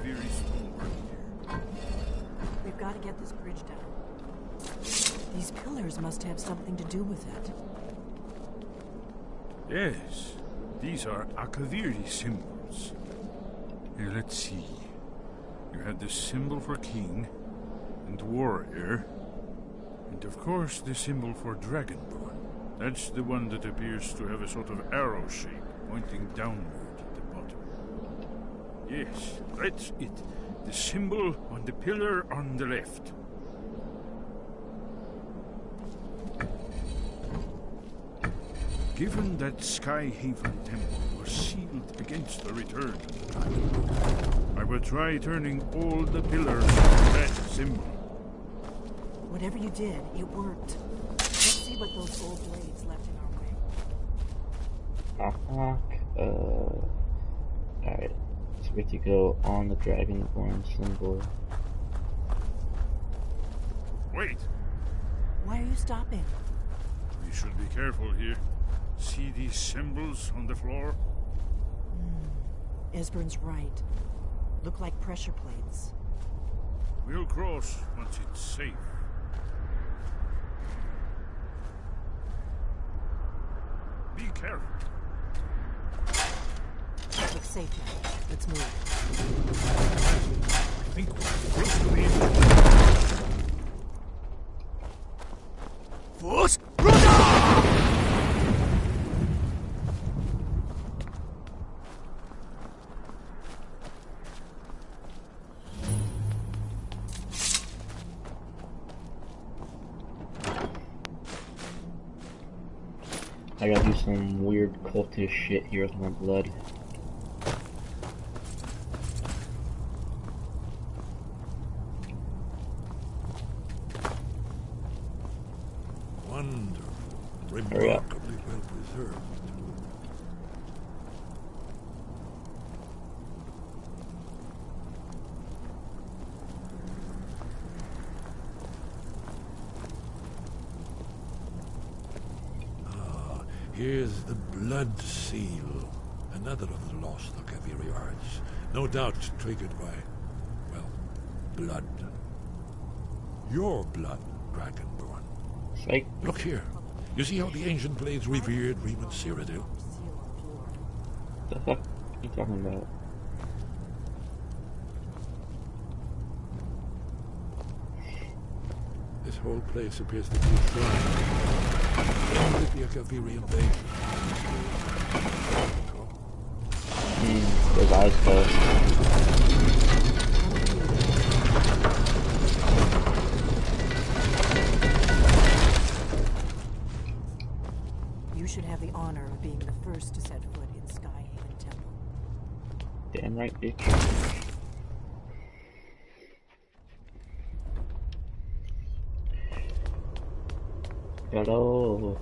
Akaviri stonework here. We've got to get this bridge down. These pillars must have something to do with it. Yes, these are Akaviri symbols. Here, let's see. You had the symbol for king and warrior, and of course the symbol for dragonborn. That's the one that appears to have a sort of arrow shape pointing downward at the bottom. Yes, that's it. The symbol on the pillar on the left. Given that Skyhaven Temple was sealed against the return of the dragon, I will try turning all the pillars to that symbol. Whatever you did, it worked. Let's see what those old blades left in our way. Alright. So we have to go on the dragonborn symbol. Wait! Why are you stopping? We should be careful here. See these symbols on the floor? Esbern's right. Look like pressure plates. We'll cross once it's safe. Be careful. Looks safe now. Let's move. I think we're close to the end. Force! I gotta do some weird cultist shit here with my blood. Wonderful. Remarkably well preserved. Here's the blood seal, another of the lost Akaviri arts. No doubt triggered by, well, blood. Your blood, Dragonborn. Psych. Look here. You see how the ancient blades revered Riemann Cyrodiil? What the fuck are you talking about? This whole place appears to be a shrine. With the Akaviri invasion. His eyes closed. You should have the honor of being the first to set foot in Skyhaven Temple. Damn right, bitch. Hello.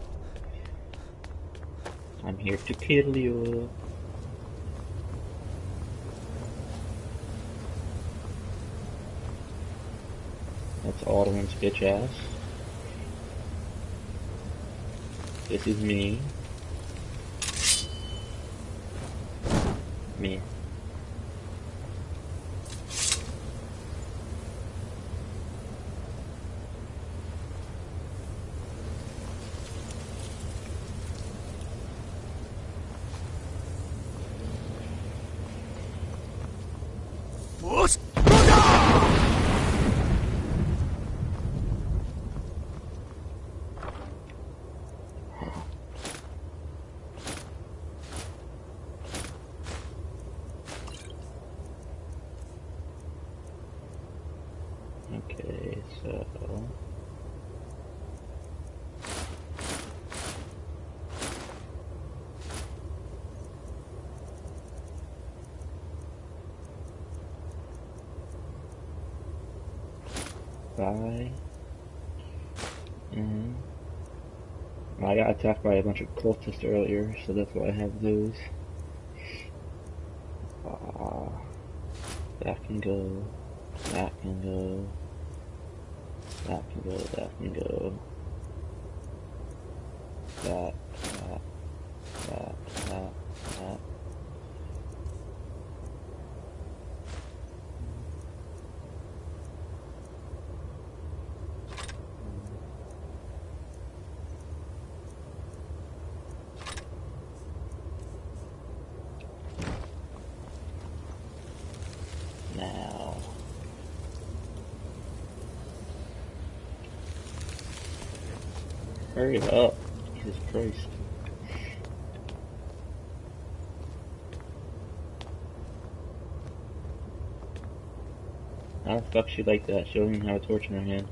I'm here to kill you. That's Alderman's bitch ass. This is me. Me. Okay, so... Bye. I got attacked by a bunch of cultists earlier, so that's why I have those. That can go. That can go. That can go. That can go. That. now. Hurry up. Jesus Christ. How the fuck she like that? She doesn't even have a torch in her hand.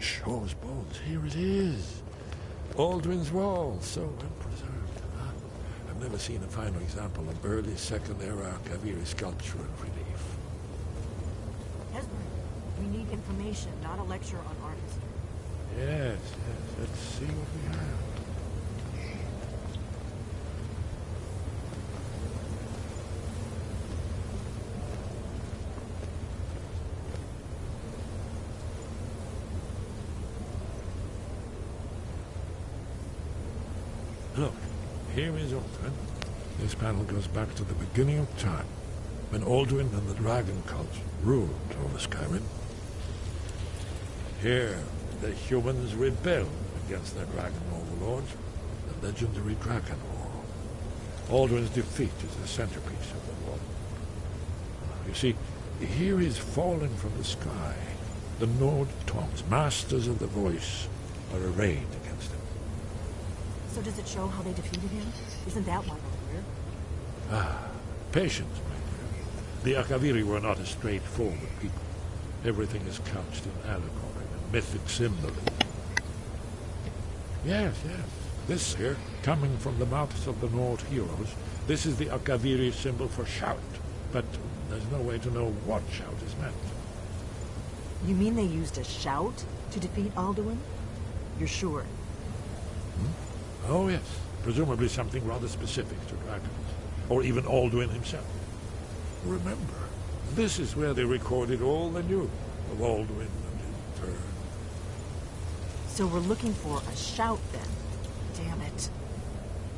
Shaw's bones, here it is. Aldrin's Wall, so well preserved. Huh? I've never seen a finer example of early Second Era Kaviri sculpture and relief. Hesbury, we need information, not a lecture on art history. Yes, yes, let's see what we have. Look, here is Aldrin. This panel goes back to the beginning of time, when Aldrin and the Dragon Cult ruled over Skyrim. Here, the humans rebelled against their dragon overlords, the legendary Dragon War. Aldrin's defeat is the centerpiece of the war. You see, here is falling from the sky. The Nord Tongs, masters of the voice, are arrayed against him. So does it show how they defeated him? Isn't that why we're here? Ah, patience, my dear. The Akaviri were not a straightforward people. Everything is couched in allegory and mythic symbolism. Yes, yes. This here, coming from the mouths of the Nord heroes, this is the Akaviri symbol for shout. But there's no way to know what shout is meant. You mean they used a shout to defeat Alduin? You're sure? Oh, yes. Presumably something rather specific to dragons. Or even Alduin himself. Remember, this is where they recorded all they knew of Alduin and his turn. So we're looking for a shout, then. Damn it.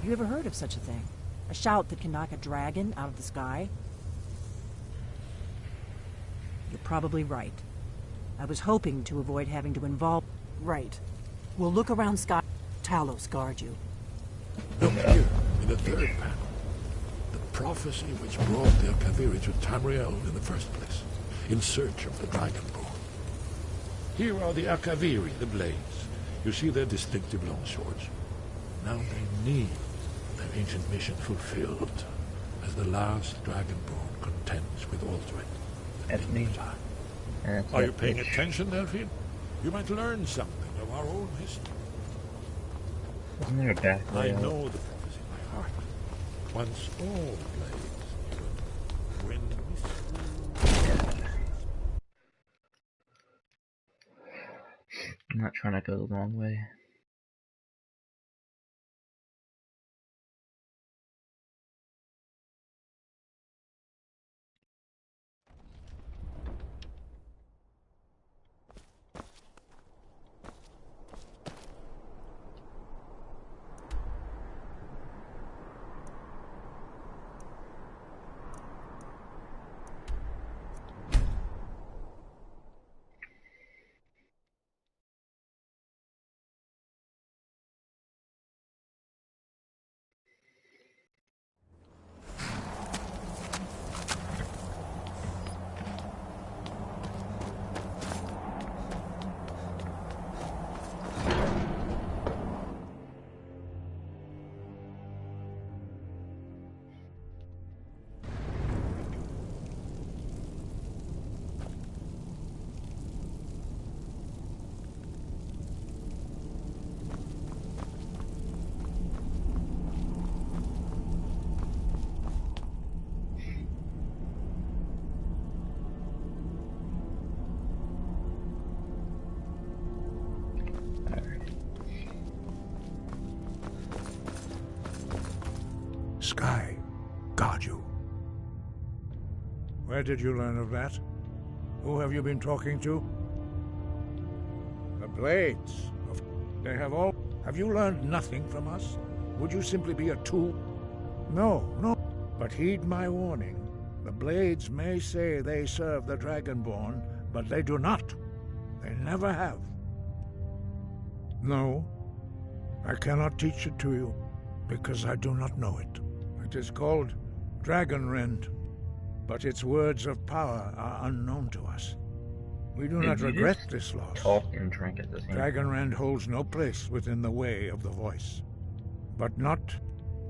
You ever heard of such a thing? A shout that can knock a dragon out of the sky? You're probably right. I was hoping to avoid having to involve... Right. We'll look around Sky... Talos guard you. Look here, in the third panel. The prophecy which brought the Akaviri to Tamriel in the first place, in search of the Dragonborn. Here are the Akaviri, the blades. You see their distinctive long swords. Now they need their ancient mission fulfilled, as the last Dragonborn contends with Aldrin. That's me. Are you paying attention, Delphine? You might learn something of our own history. Isn't there a back I layout? know the prophecy by heart. Once all blades would win I'm not trying to go the long way. Sky, guard you. Where did you learn of that? Who have you been talking to? The Blades. They have all... Have you learned nothing from us? Would you simply be a tool? No, no. But heed my warning. The Blades may say they serve the Dragonborn, but they do not. They never have. No, I cannot teach it to you, because I do not know it. It is called Dragon Rend, but its words of power are unknown to us. We do not regret this loss. Talk and drink at the same Dragon time. Rend holds no place within the way of the voice. But not,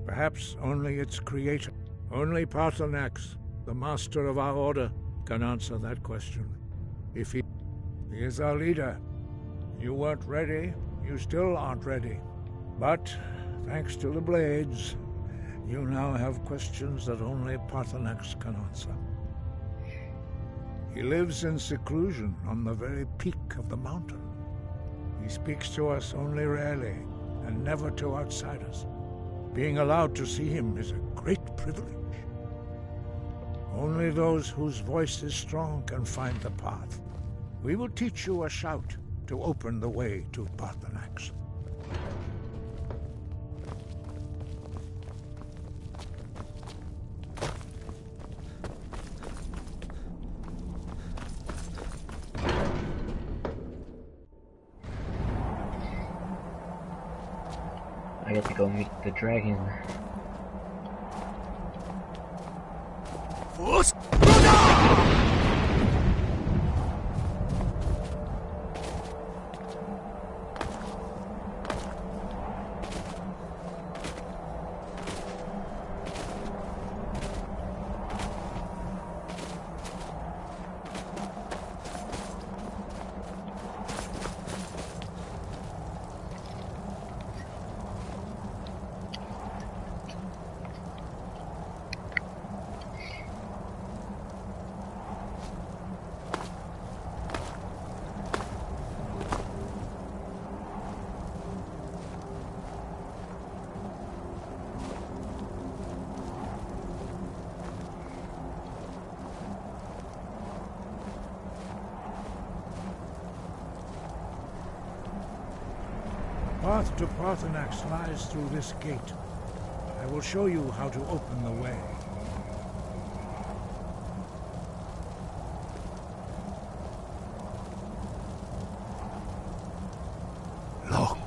perhaps, only its creator. Only Paarthurnax, the master of our order, can answer that question. If he is our leader. You weren't ready, you still aren't ready. But, thanks to the blades, you now have questions that only Paarthurnax can answer. He lives in seclusion on the very peak of the mountain. He speaks to us only rarely, and never to outsiders. Being allowed to see him is a great privilege. Only those whose voice is strong can find the path. We will teach you a shout to open the way to Paarthurnax. I get to go meet the dragon. The path to Paarthurnax lies through this gate. I will show you how to open the way. Look.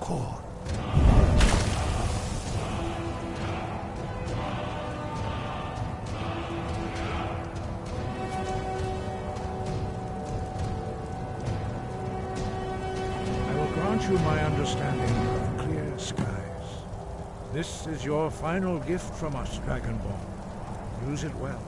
Core. You my understanding of clear skies. This is your final gift from us, Dragonborn. Use it well.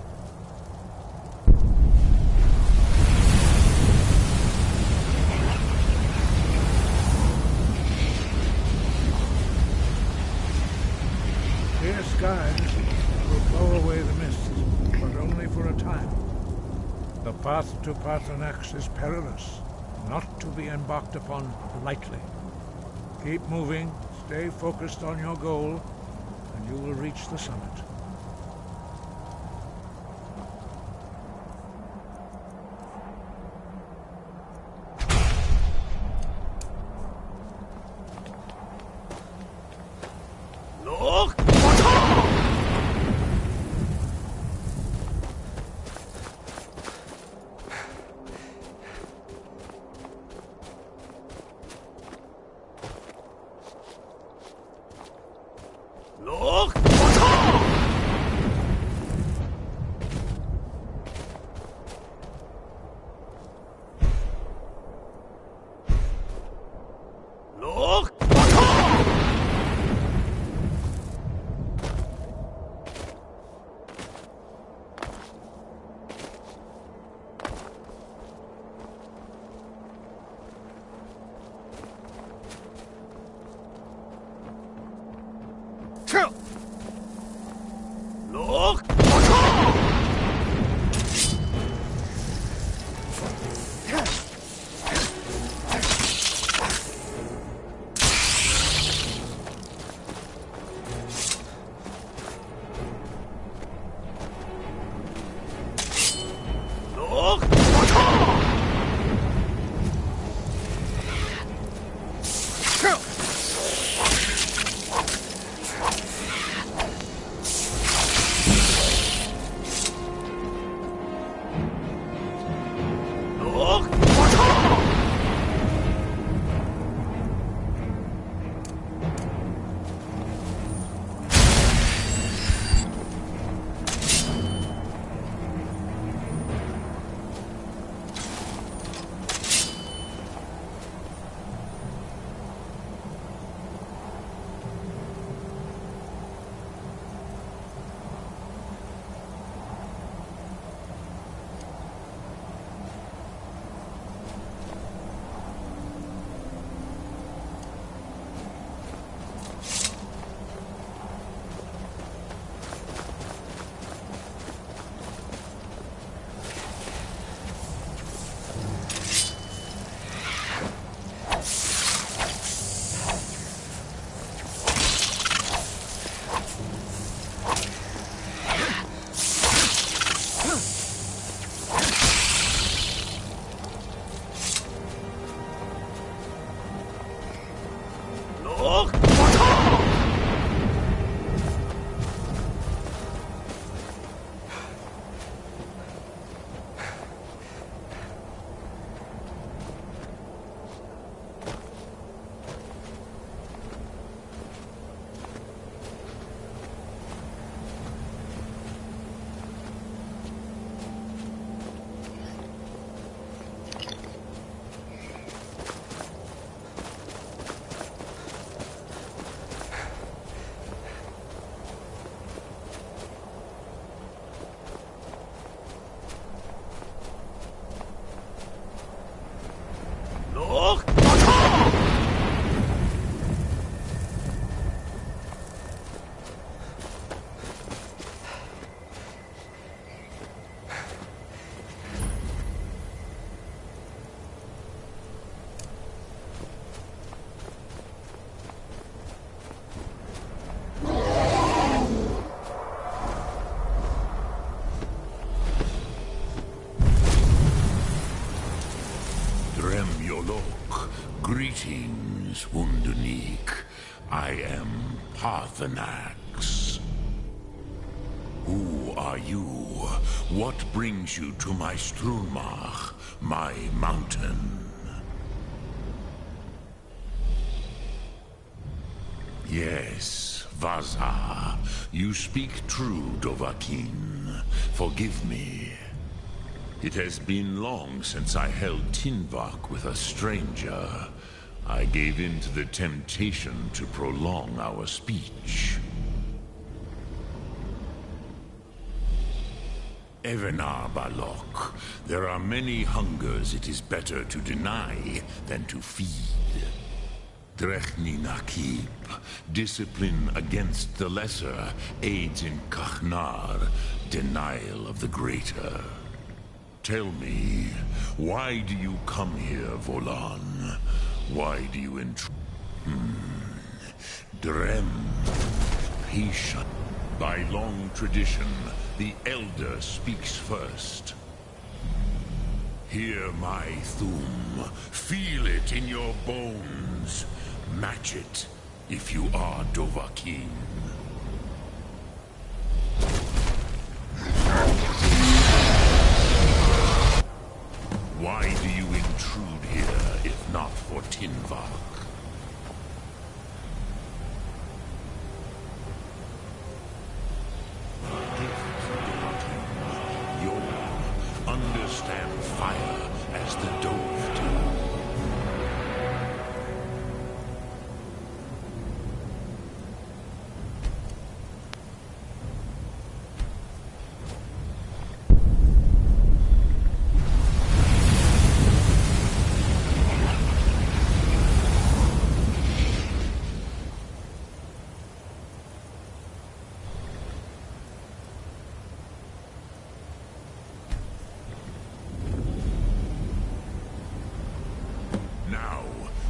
Clear skies will blow away the mist, but only for a time. The path to Paarthurnax is perilous, not to be embarked upon lightly. Keep moving, stay focused on your goal, and you will reach the summit. Look! Look! Look! Look! Look! Greetings, Wunderneek. I am Parthenax. Who are you? What brings you to my Strunmach, my mountain? Yes, Vaza. You speak true, Dovahkiin. Forgive me. It has been long since I held Tinvak with a stranger. I gave in to the temptation to prolong our speech. Evenar Balok, there are many hungers it is better to deny than to feed. Drechni Nakib, discipline against the lesser aids in Kachnar, denial of the greater. Tell me, why do you come here, Volan? Why do you Drem, Pishan. By long tradition, the Elder speaks first. Hear my Thum. Feel it in your bones. Match it, if you are Dovahkiin. Why do you intrude here, if not for Tinvak? Understand fire as the Dove do.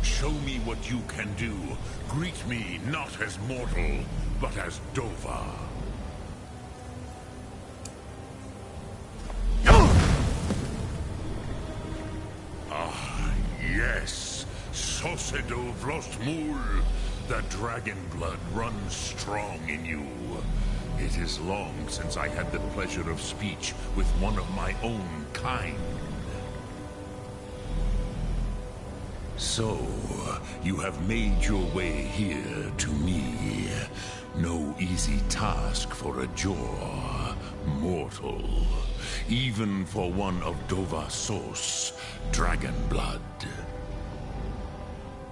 Show me what you can do. Greet me not as mortal, but as Dova. Ah, yes. Sosedo Vrostmul. The dragon blood runs strong in you. It is long since I had the pleasure of speech with one of my own kind. So, you have made your way here to me. No easy task for a Jor, mortal. Even for one of Dova Sos, dragon blood.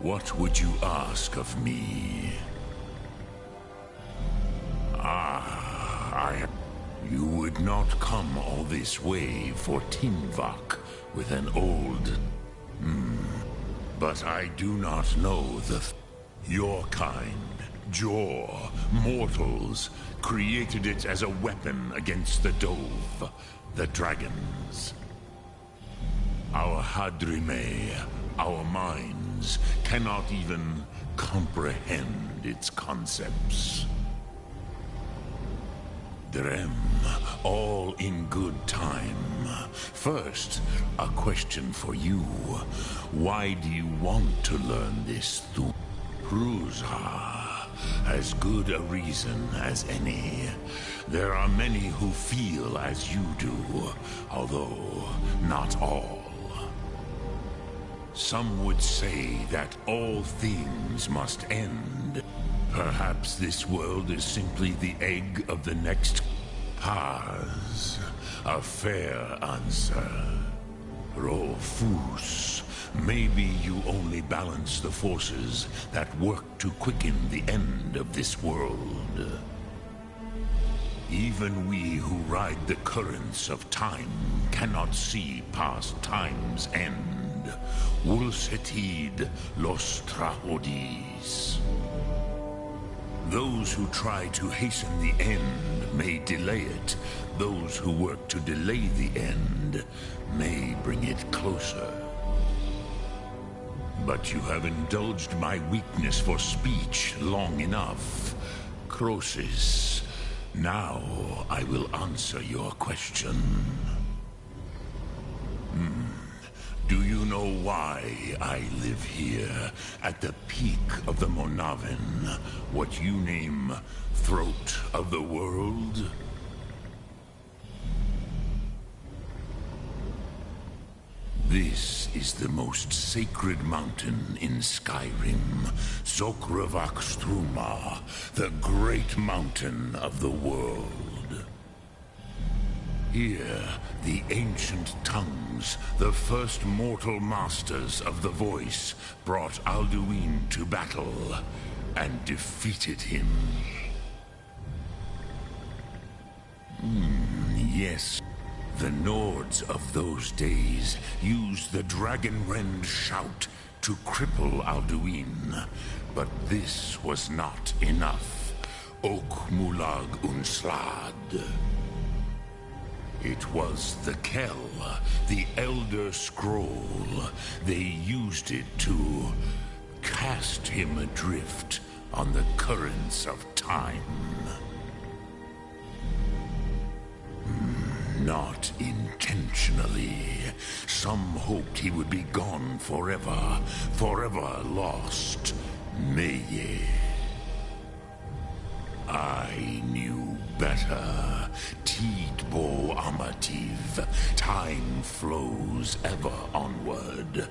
What would you ask of me? You would not come all this way for Tinvak with an old... But I do not know your kind, Jor, mortals, created it as a weapon against the Dove, the dragons. Our Hadrime, our minds, cannot even comprehend its concepts. Drem, all in good time. First, a question for you. Why do you want to learn this thing? Pruzha, as good a reason as any. There are many who feel as you do, although not all. Some would say that all things must end. Perhaps this world is simply the egg of the next Paz. A fair answer. Rofus, maybe you only balance the forces that work to quicken the end of this world. Even we who ride the currents of time cannot see past time's end. Wulsetid los trahodis. Those who try to hasten the end may delay it. Those who work to delay the end may bring it closer. But you have indulged my weakness for speech long enough. Croesus, now I will answer your question. Do you know why I live here, at the peak of the Monavin, what you name Throat of the World? This is the most sacred mountain in Skyrim, Zokravak Struma, the great mountain of the world. Here, the ancient tongues, the first mortal masters of the voice, brought Alduin to battle and defeated him. Yes. The Nords of those days used the Dragonrend shout to cripple Alduin, but this was not enough. Ok Mulag Unslad. It was the Kell, the Elder Scroll. They used it to cast him adrift on the currents of time. Not intentionally. Some hoped he would be gone forever, forever lost. Meye. I knew better. Tidbo Amativ. Time flows ever onward.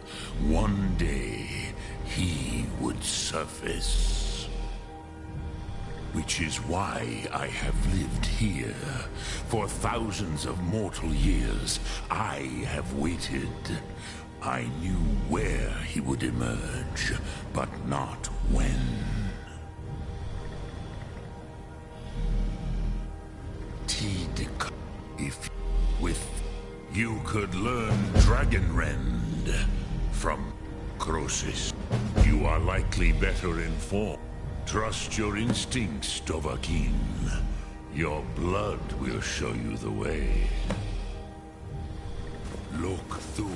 One day, he would surface. Which is why I have lived here. For thousands of mortal years, I have waited. I knew where he would emerge, but not when. Tid, if with you could learn Dragonrend from Crosis, you are likely better informed. Trust your instincts, Dovahkiin. Your blood will show you the way. Look through.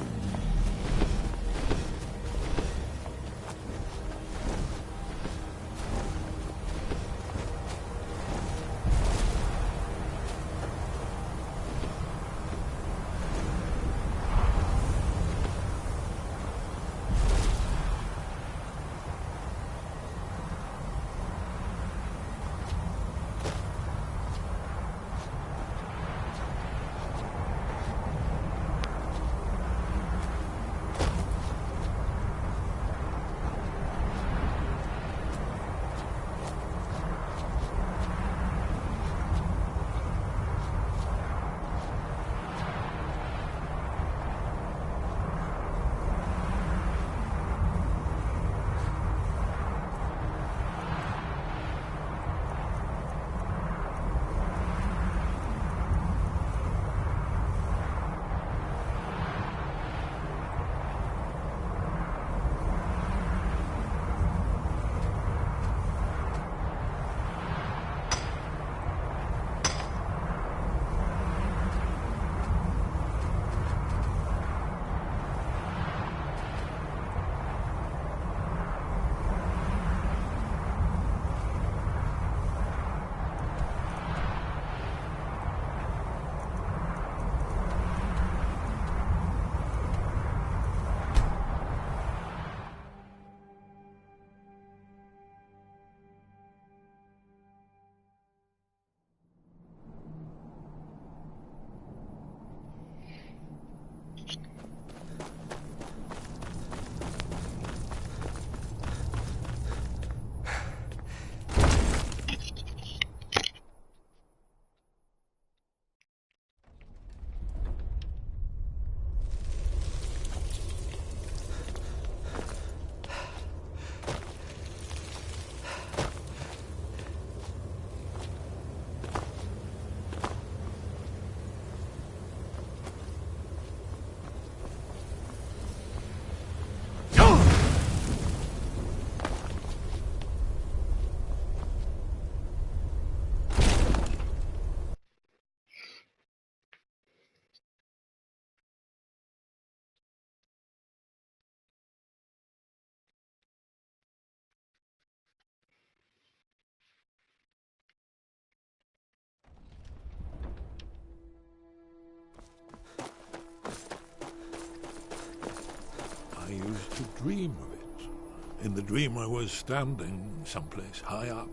In the dream I was standing someplace high up.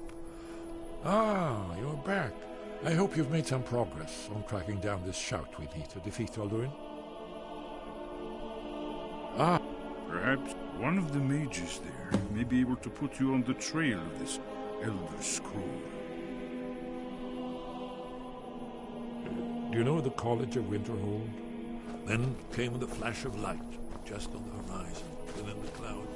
Ah, you're back. I hope you've made some progress on tracking down this shout we need to defeat Alduin. Ah, Perhaps one of the mages there may be able to put you on the trail of this Elder Scroll. do you know the College of Winterhold? Then came the flash of light, just on the horizon, within the clouds.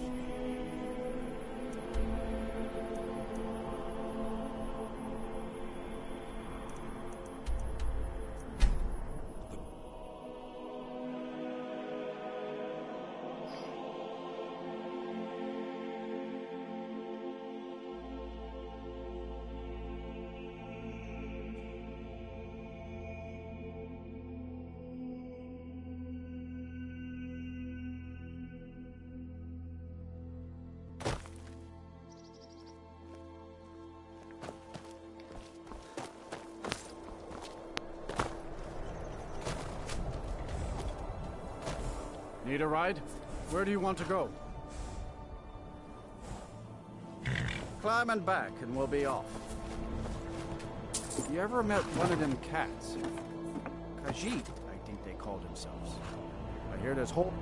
Need a ride? Where do you want to go? Climb and back, and we'll be off. You ever met one of them cats? Khajiit, I think they call themselves. I hear this whole...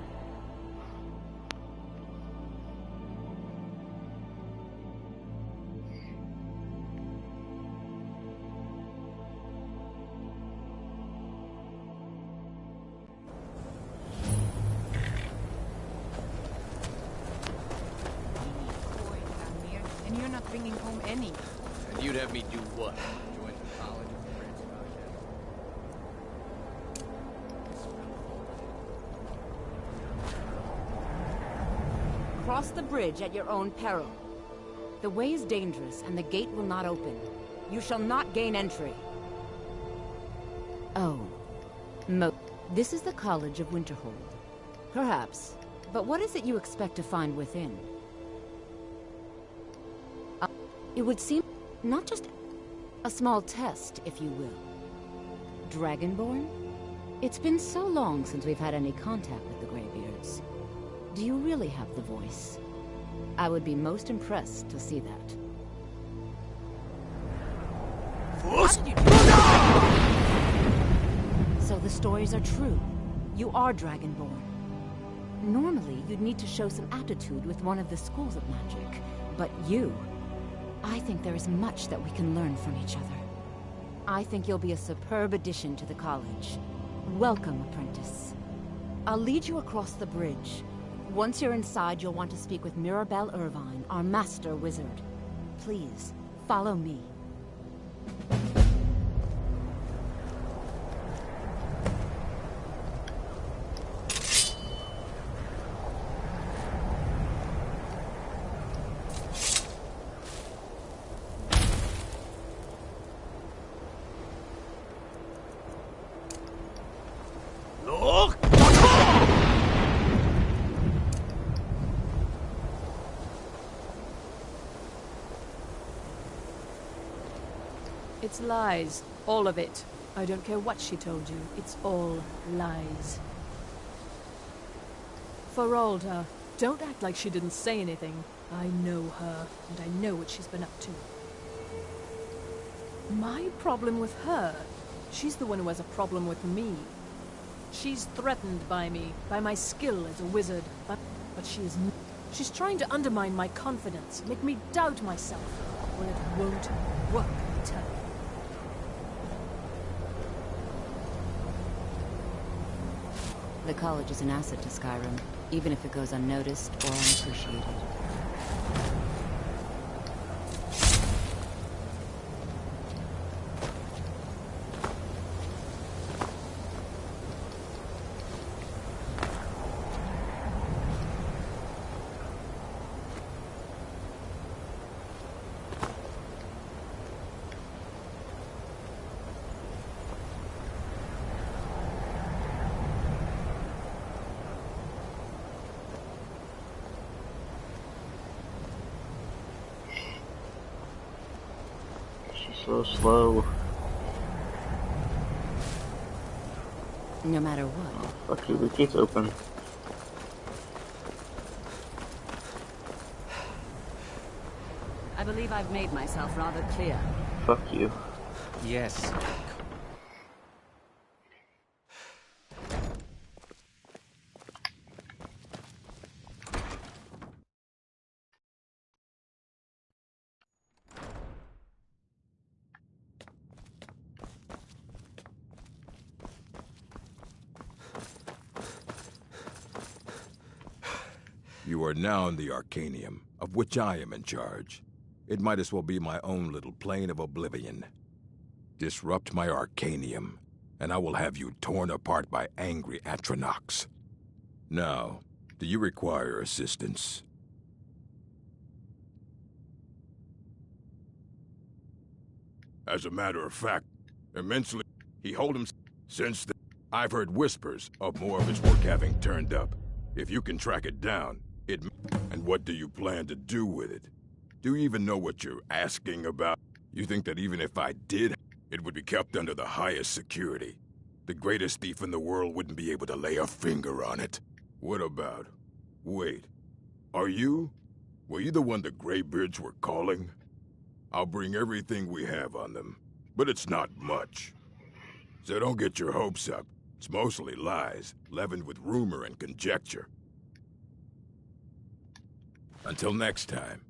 And you're not bringing home any. And you'd have me do what? Join the college of Prince Cross the bridge at your own peril. The way is dangerous, and the gate will not open. You shall not gain entry. Oh. This is the College of Winterhold. Perhaps. But what is it you expect to find within? It would seem not just a small test, if you will. Dragonborn? It's been so long since we've had any contact with the Greybeards. Do you really have the voice? I would be most impressed to see that. So the stories are true. You are Dragonborn. Normally, you'd need to show some aptitude with one of the schools of magic. But you... I think there is much that we can learn from each other. I think you'll be a superb addition to the college. Welcome, apprentice. I'll lead you across the bridge. Once you're inside, you'll want to speak with Mirabelle Irvine, our master wizard. Please, follow me. It's lies. All of it. I don't care what she told you. It's all lies. Feralda, don't act like she didn't say anything. I know her, and I know what she's been up to. My problem with her? She's the one who has a problem with me. She's threatened by me, by my skill as a wizard, but she's trying to undermine my confidence, make me doubt myself. Well, it won't work, I tell you. The college is an asset to Skyrim, even if it goes unnoticed or unappreciated. So slow. No matter what. Fuck you, the gate's open. I believe I've made myself rather clear. Fuck you. Yes. You are now in the Arcanium, of which I am in charge. It might as well be my own little plane of oblivion. Disrupt my Arcanium, and I will have you torn apart by angry Atronachs. Now, do you require assistance? As a matter of fact, immensely, he hold him. Since then, I've heard whispers of more of his work having turned up. If you can track it down, and what do you plan to do with it? Do you even know what you're asking about? You think that even if I did, it would be kept under the highest security? The greatest thief in the world wouldn't be able to lay a finger on it. What about... Wait. Are you? Were you the one the Greybeards were calling? I'll bring everything we have on them, but it's not much. So don't get your hopes up. It's mostly lies, leavened with rumor and conjecture. Until next time.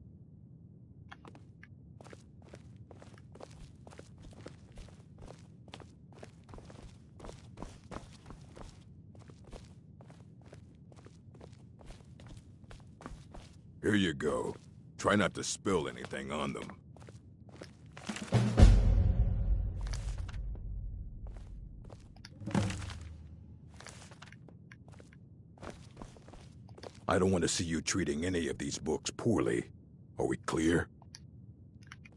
Here you go. Try not to spill anything on them. I don't want to see you treating any of these books poorly. Are we clear?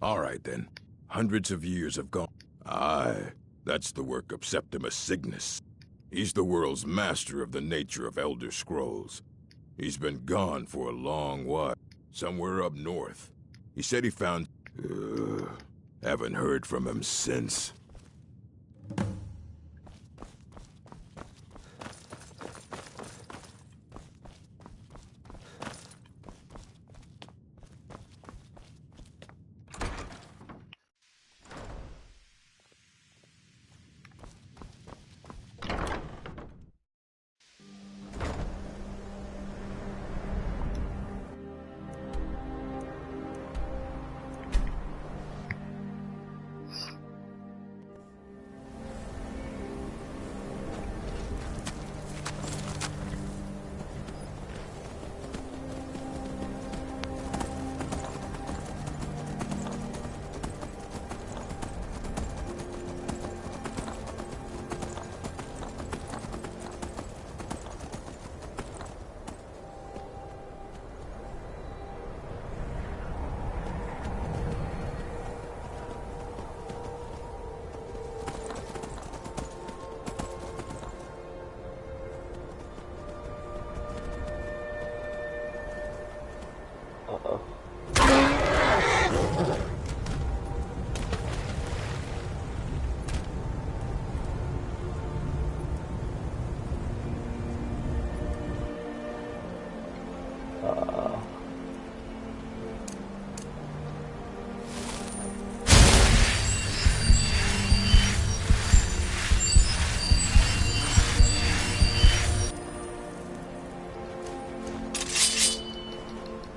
All right, then. Hundreds of years have gone. Aye, that's the work of Septimus Cygnus. He's the world's master of the nature of Elder Scrolls. He's been gone for a long while, somewhere up north. He said he found... haven't heard from him since.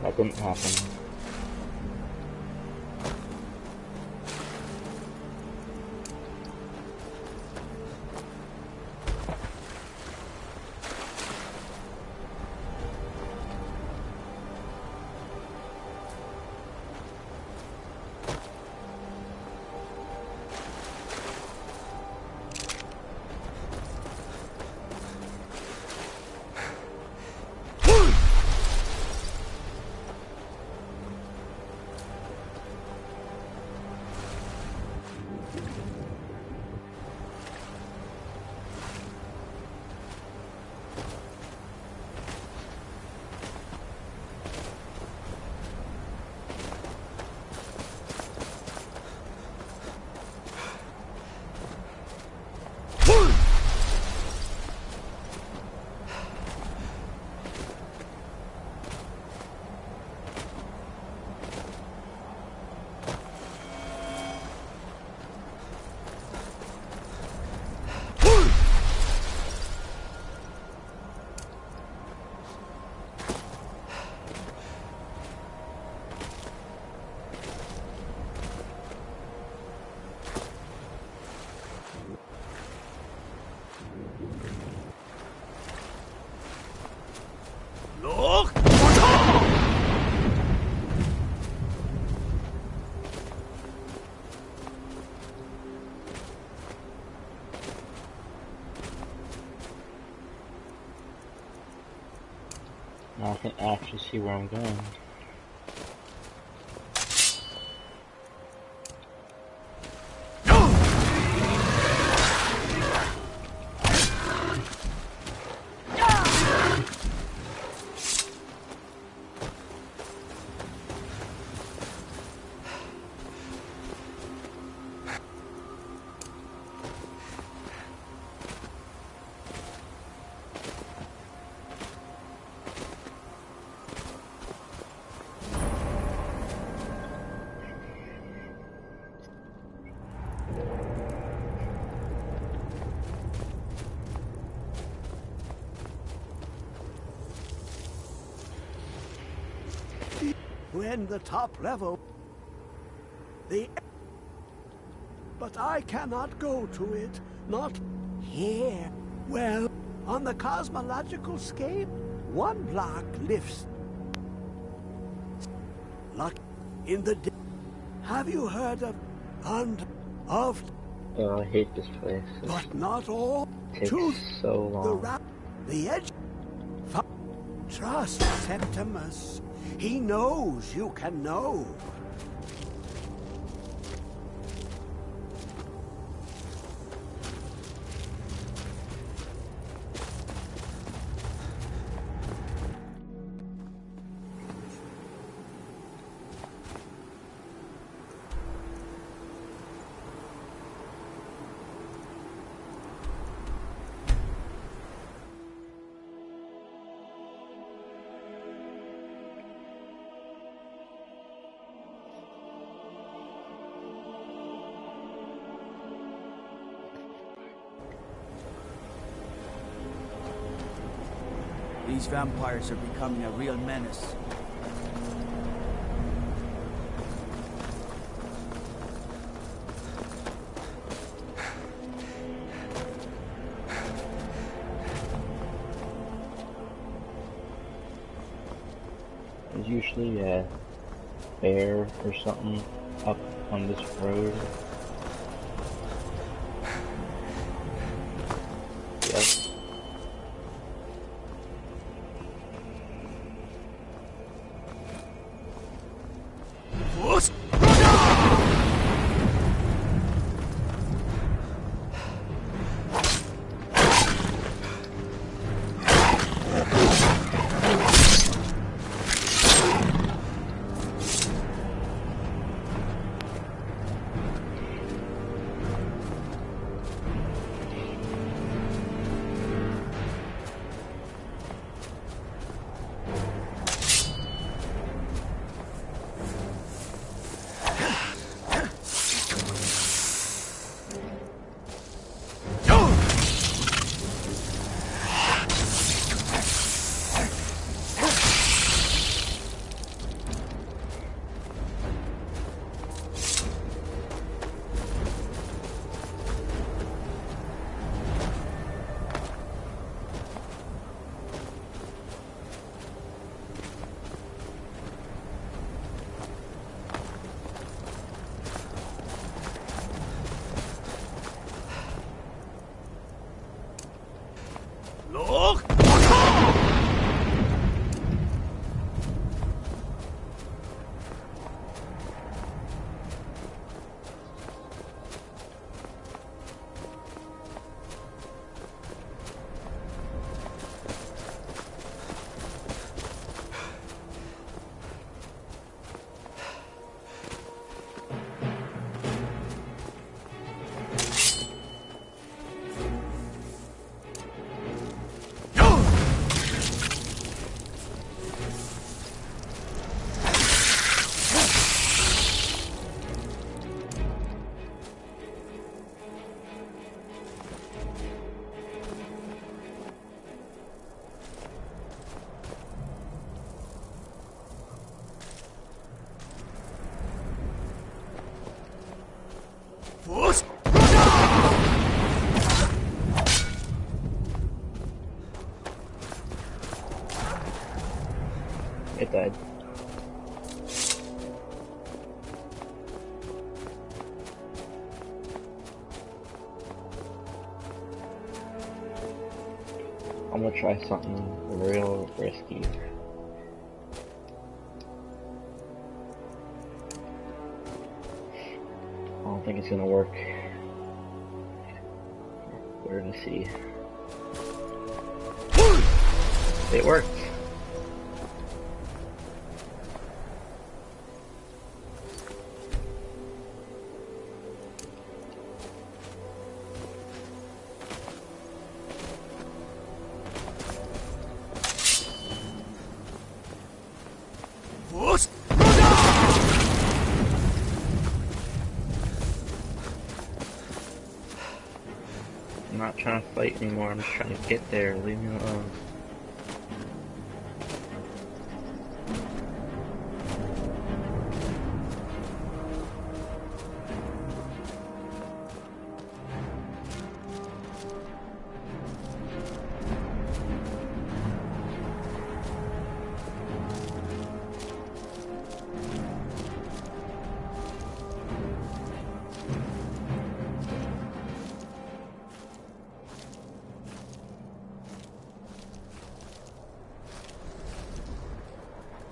That didn't happen. Now I can actually see where I'm going. When the top level, but I cannot go to it, not here. Well, on the cosmological scale, one block lifts. Luck in the have you heard of of? Oh, I hate this place. But not all. It takes so long. The edge. Trust Septimus. He knows you can know. These vampires are becoming a real menace. There's usually a bear or something up on this road. Yep. It died. I'm gonna try something real risky. don't think it's gonna work. We're gonna see. It worked. I'm not trying to fight anymore, I'm just trying to get there, leave me alone.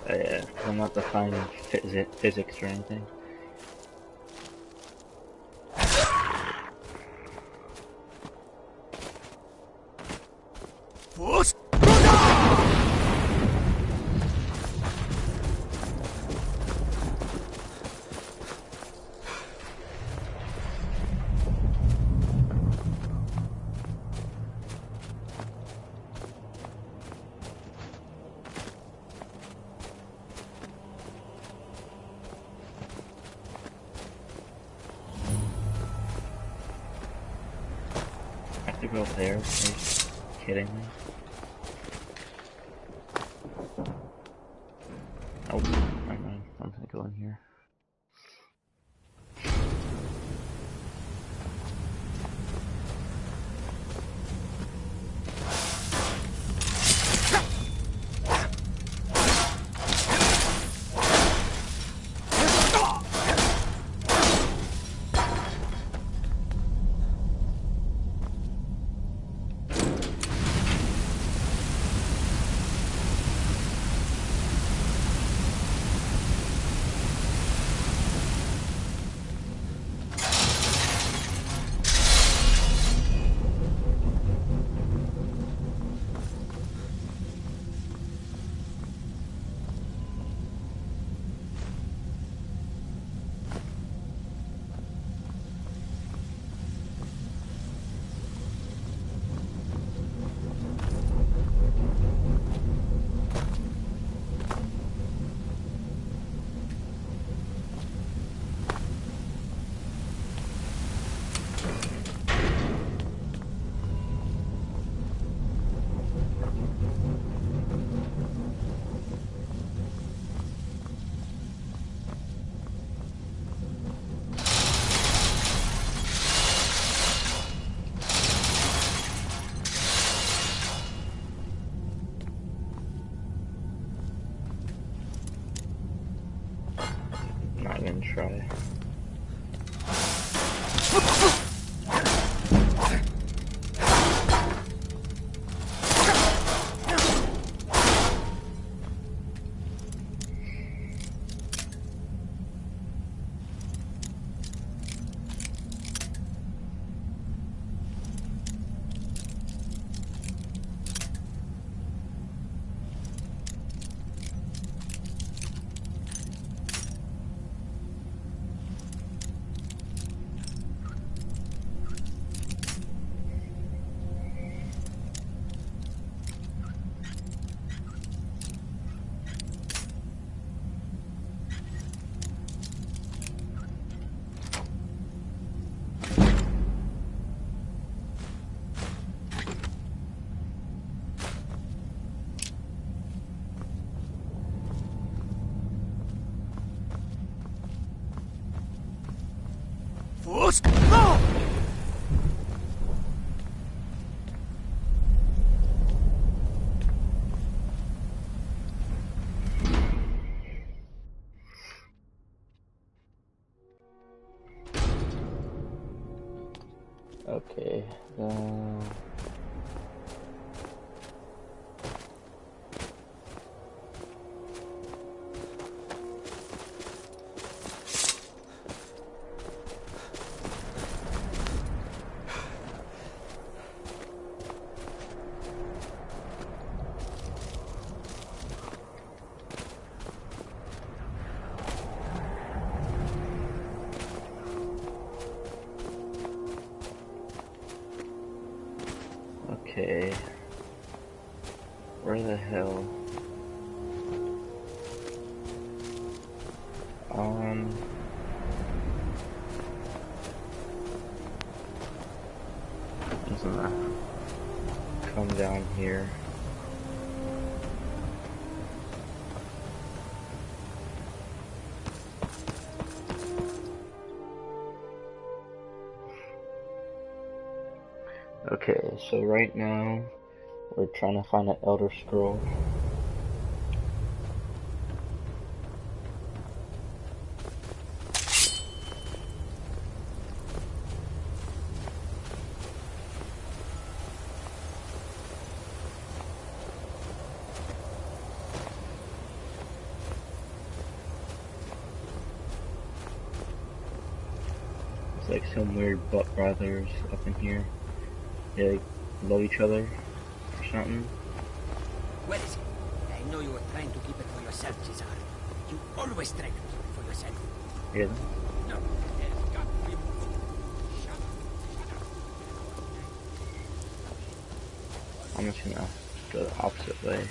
Yeah, I'm not defining physics or anything. I have to go there? Are you kidding me? Oh, never mind. I'm gonna go in here. Not gonna try. Okay, Okay. Where the hell? I'm just gonna come down here. Okay, so right now we're trying to find an Elder Scroll. It's like some weird butt brothers up in here. They like, love each other or something. Where is it? I know you were trying to keep it for yourself, Cesar. You always try to keep it for yourself. Yeah. No, there's got to be more. I'm just gonna go the opposite way.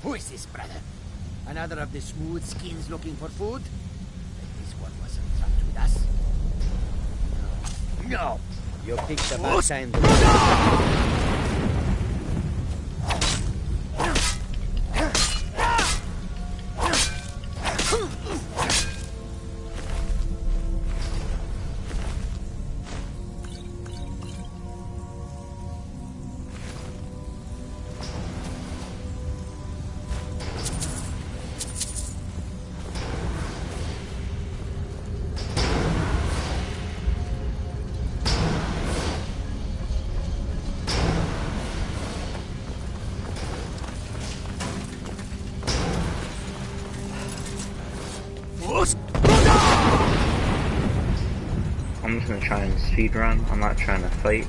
Who is this, brother? Another of the smooth skins looking for food? This one wasn't trapped with us. No. You picked a bad time. I'm just gonna try and speedrun. I'm not trying to fight.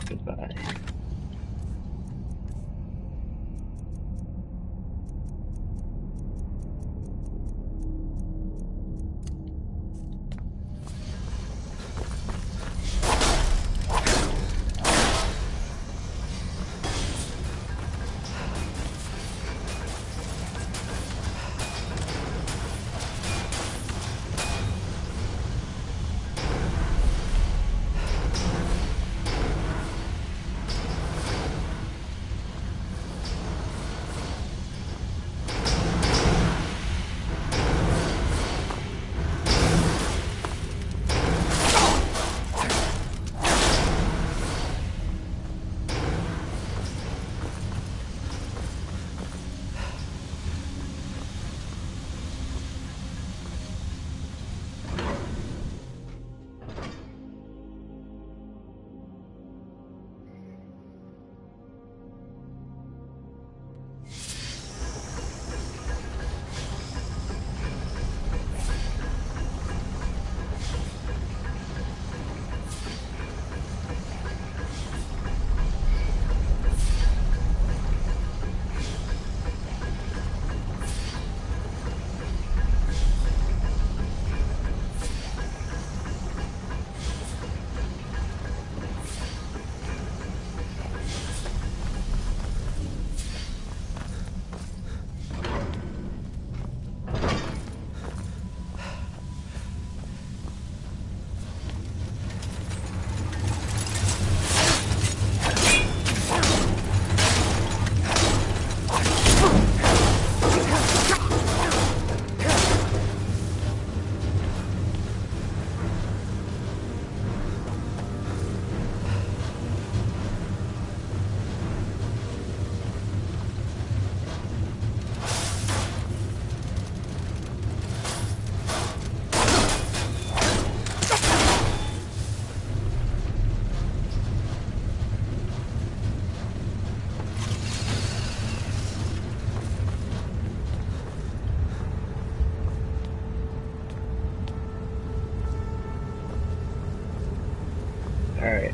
Goodbye.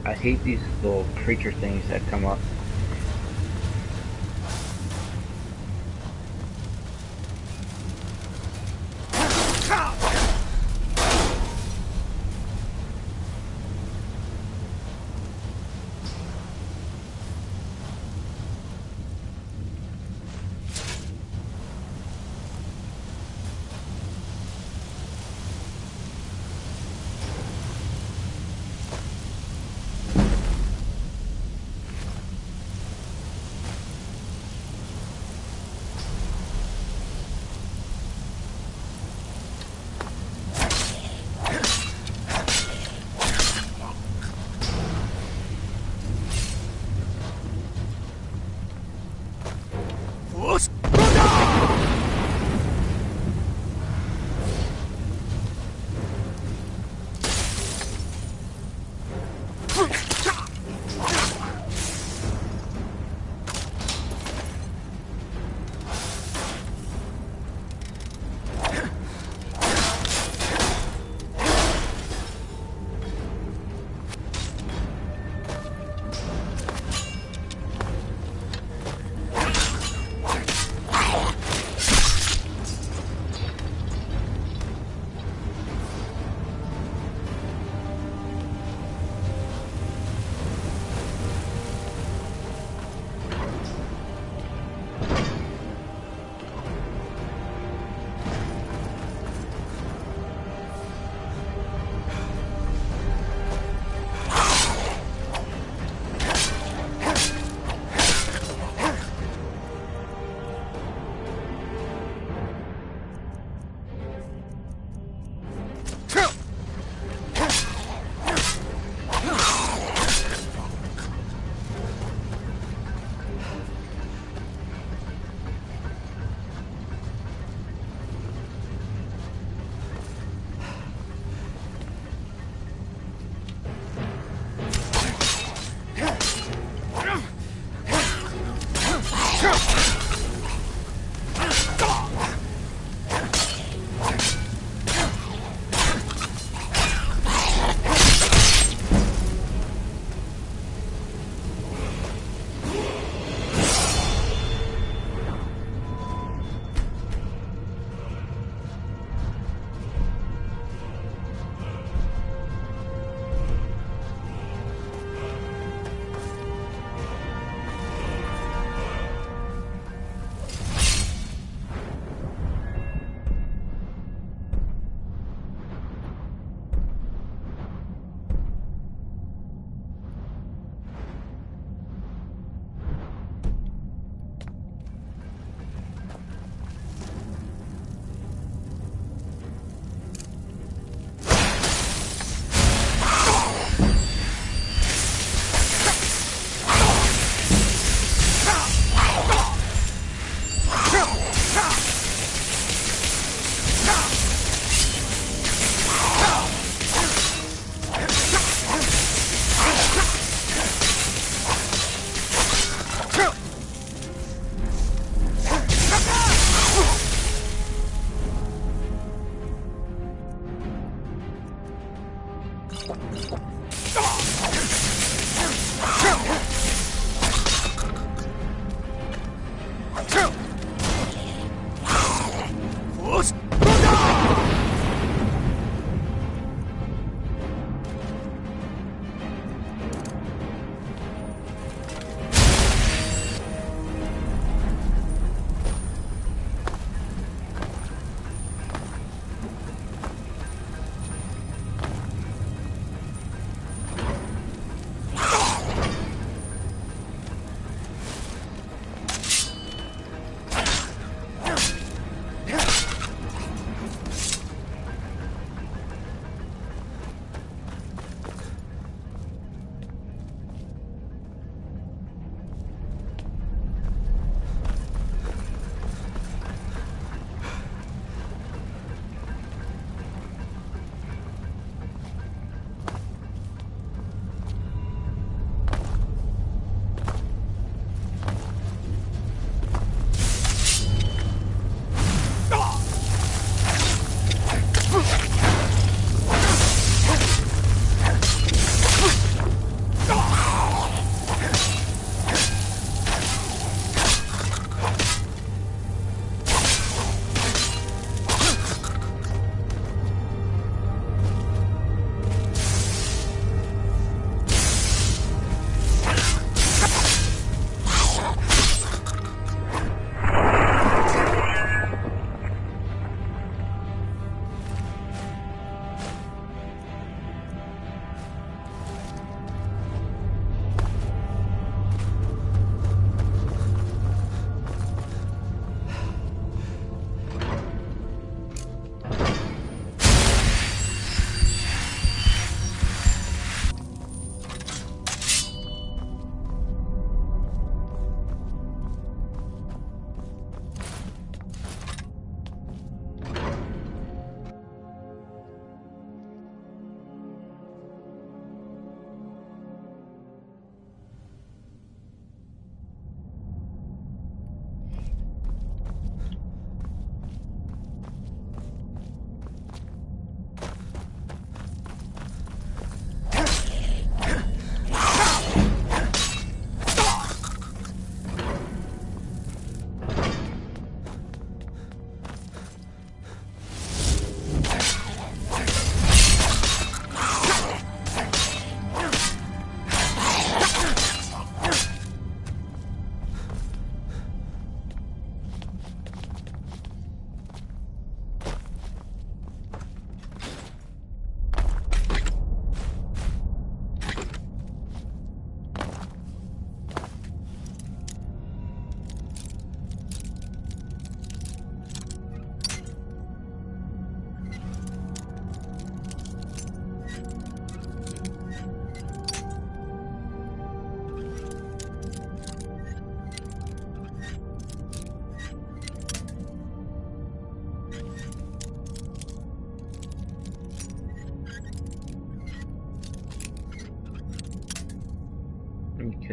I hate these little creature things that come up.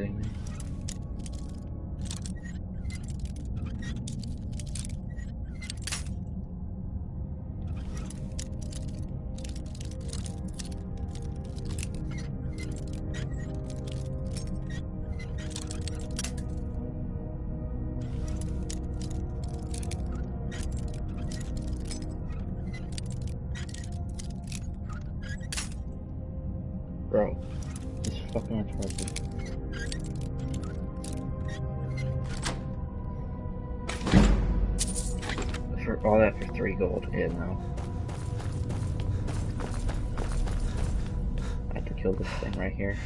kidding me? Bro, it's fucking retarded. For all that for 3 gold, yeah, no. I have to kill this thing right here.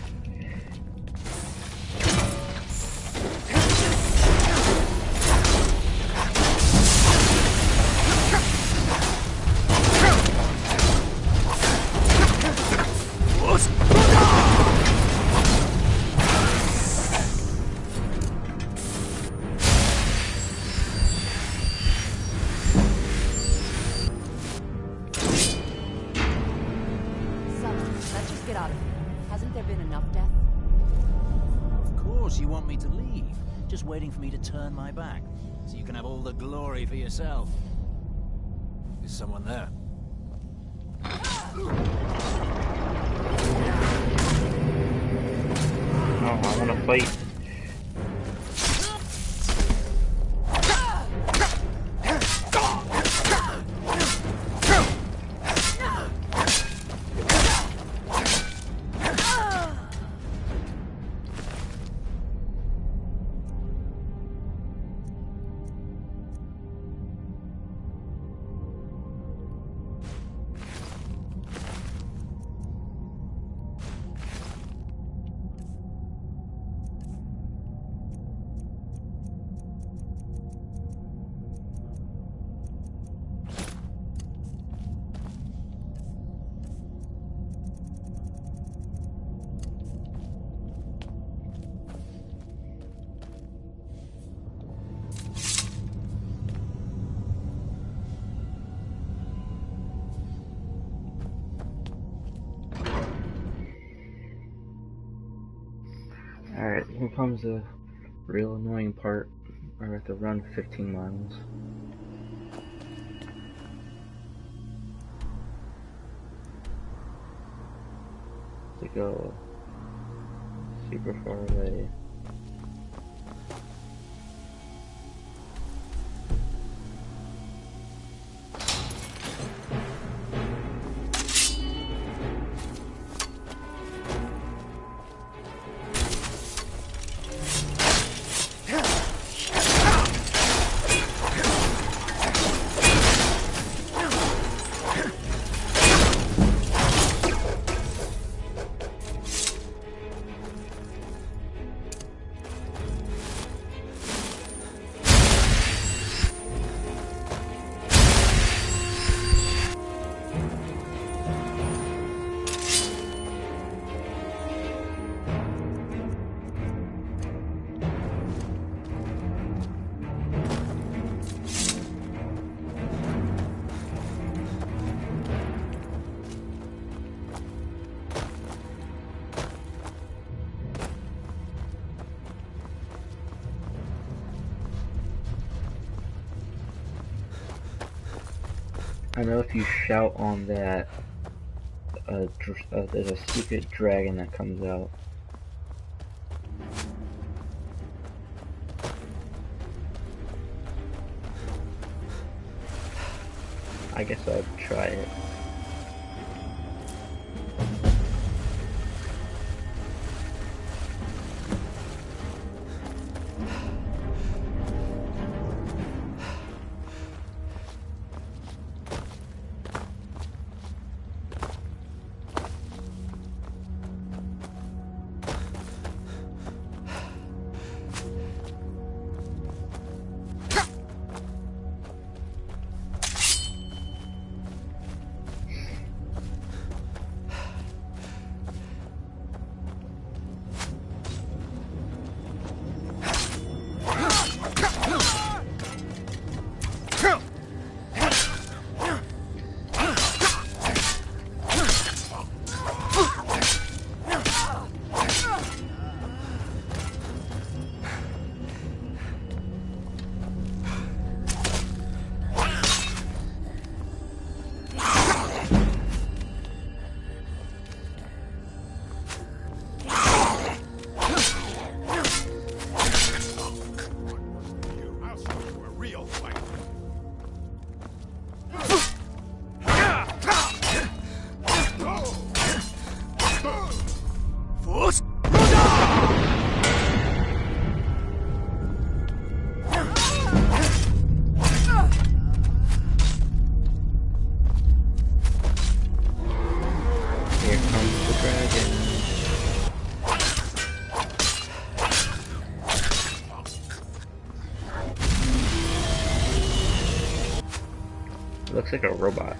Waiting for me to turn my back, so you can have all the glory for yourself. Is someone there? Oh, I wanna fight. Alright, here comes the real annoying part where I have to run 15 miles. To go super far away. I know if you shout on that, there's a secret dragon that comes out. I guess I'd try it. Looks like a robot.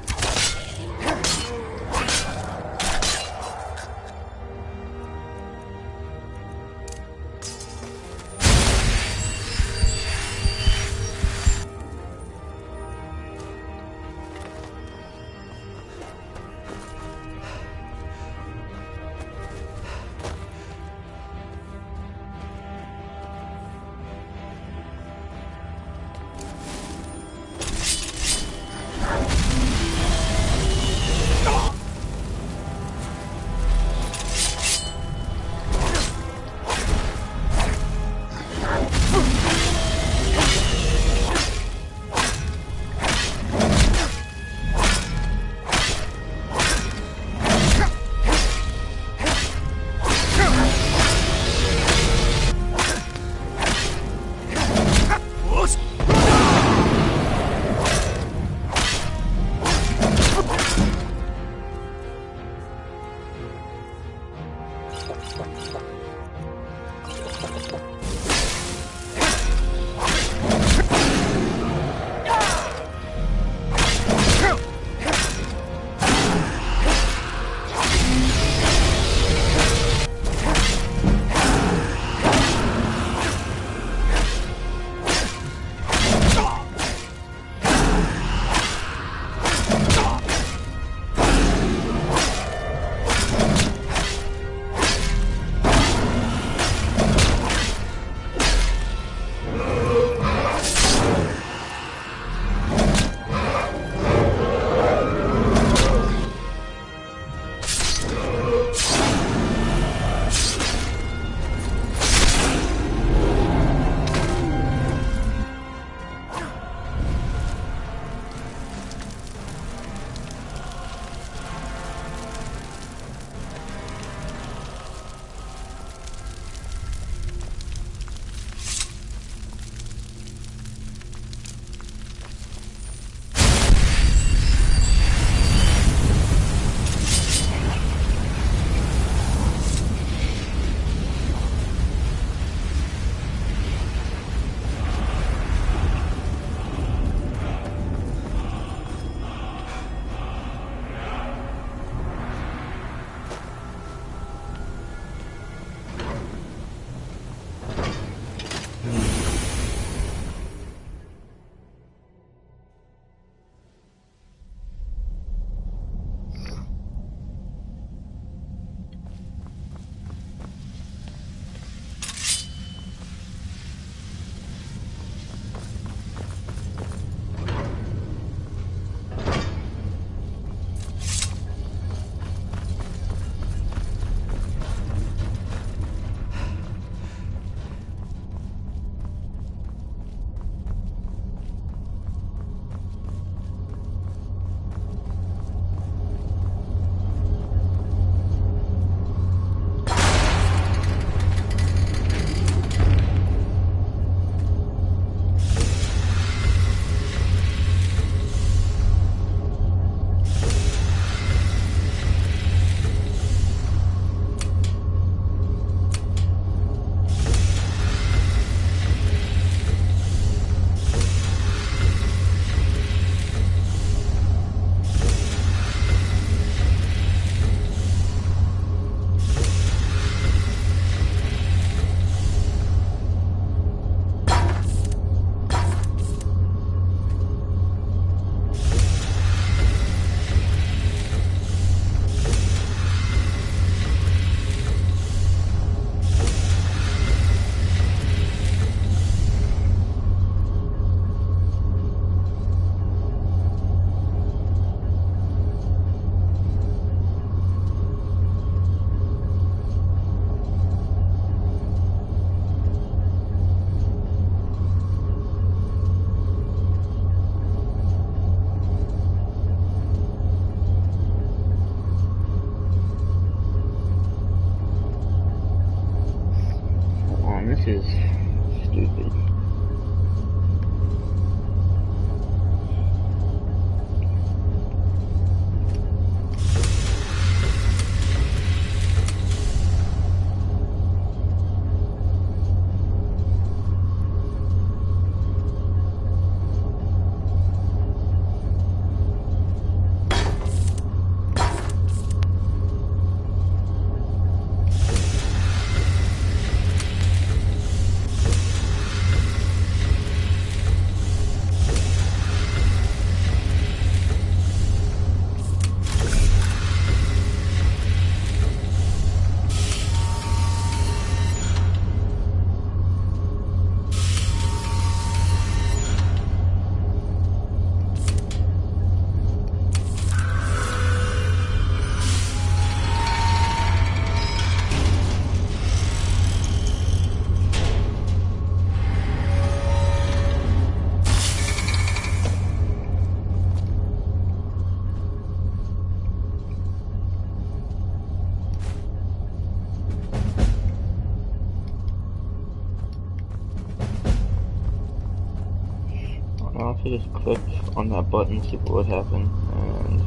should just click on that button, see what would happen, and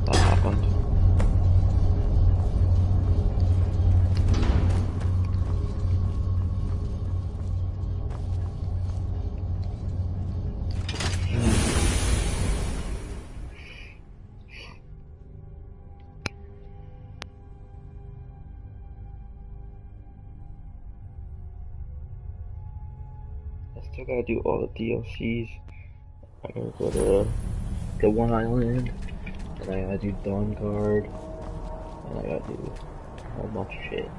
that happened. I still gotta do all the DLCs. I gotta go to the one island, and I gotta do Dawn Guard, and I gotta do a whole bunch of shit.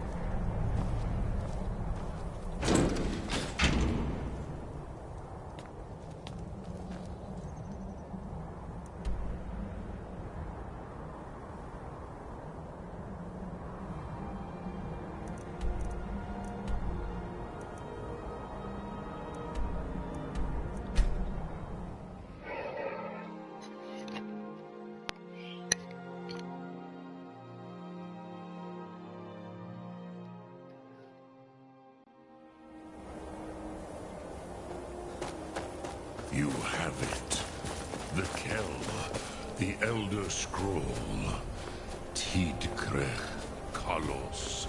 You have it. The Kell, the Elder Scroll. Tidkrech Kalos.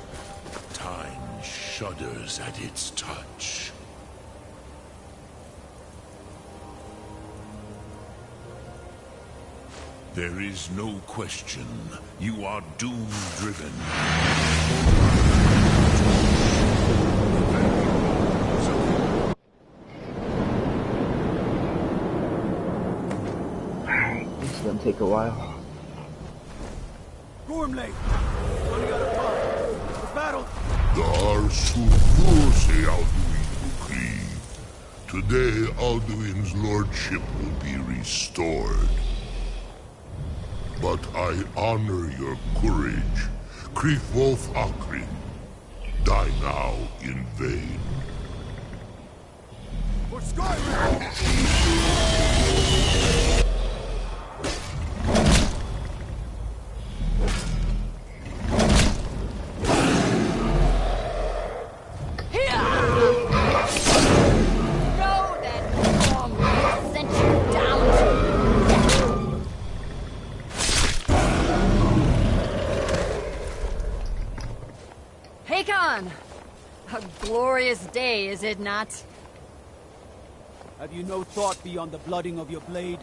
Time shudders at its touch. There is no question. You are doom-driven. It's gonna take a while. Gormley! Only got a fight. The battle! The Arsufurse Alduin decree. Today, Alduin's lordship will be restored. But I honor your courage. Kriegwolf Akrin. Die now in vain. For Skyrim! A glorious day, is it not? Have you no thought beyond the blooding of your blade?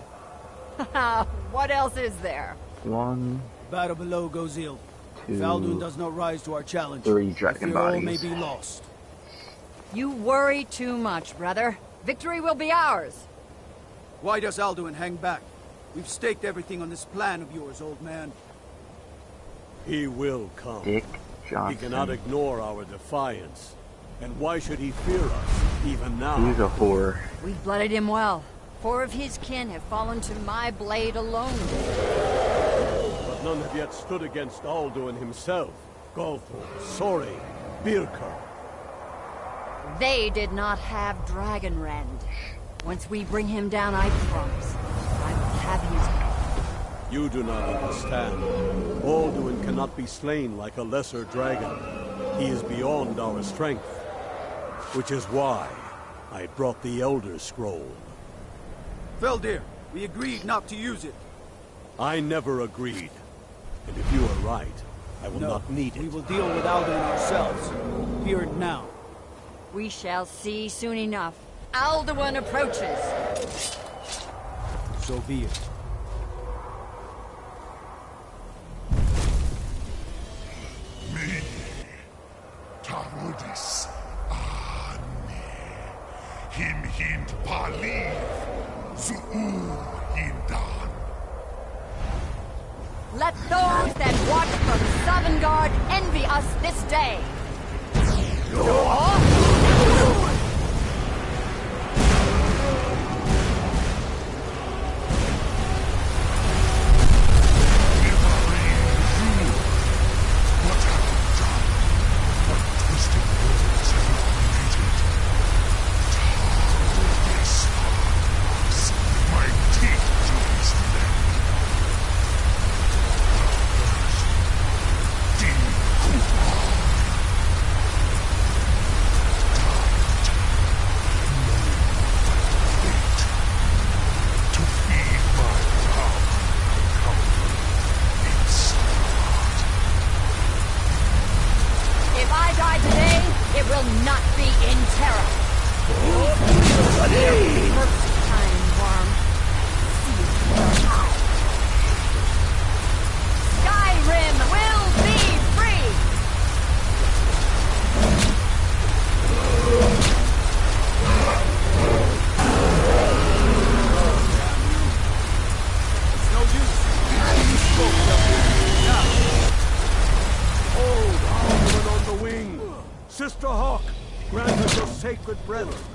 What else is there? One. Battle below goes ill. If Alduin does not rise to our challenge, 3 dragon bodies. all may be lost. You worry too much, brother. Victory will be ours. Why does Alduin hang back? We've staked everything on this plan of yours, old man. He will come. Dick Johnson. He cannot ignore our defiance. And why should he fear us, even now? He's a whore. We've blooded him well. 4 of his kin have fallen to my blade alone. But none have yet stood against Alduin himself. Golthor, Sori, Birka. They did not have Dragonrend. Once we bring him down, I promise, I will have his head. You do not understand. Alduin cannot be slain like a lesser dragon. He is beyond our strength. Which is why I brought the Elder Scroll. Feldir, we agreed not to use it. I never agreed. And if you are right, I will not need it. We will deal with Alduin ourselves. Here and now. We shall see soon enough. Alduin approaches. So be it. Me, Tarudis, Him hint paliv, Zuu hindan. Let those that watch from Sovngarde envy us this day.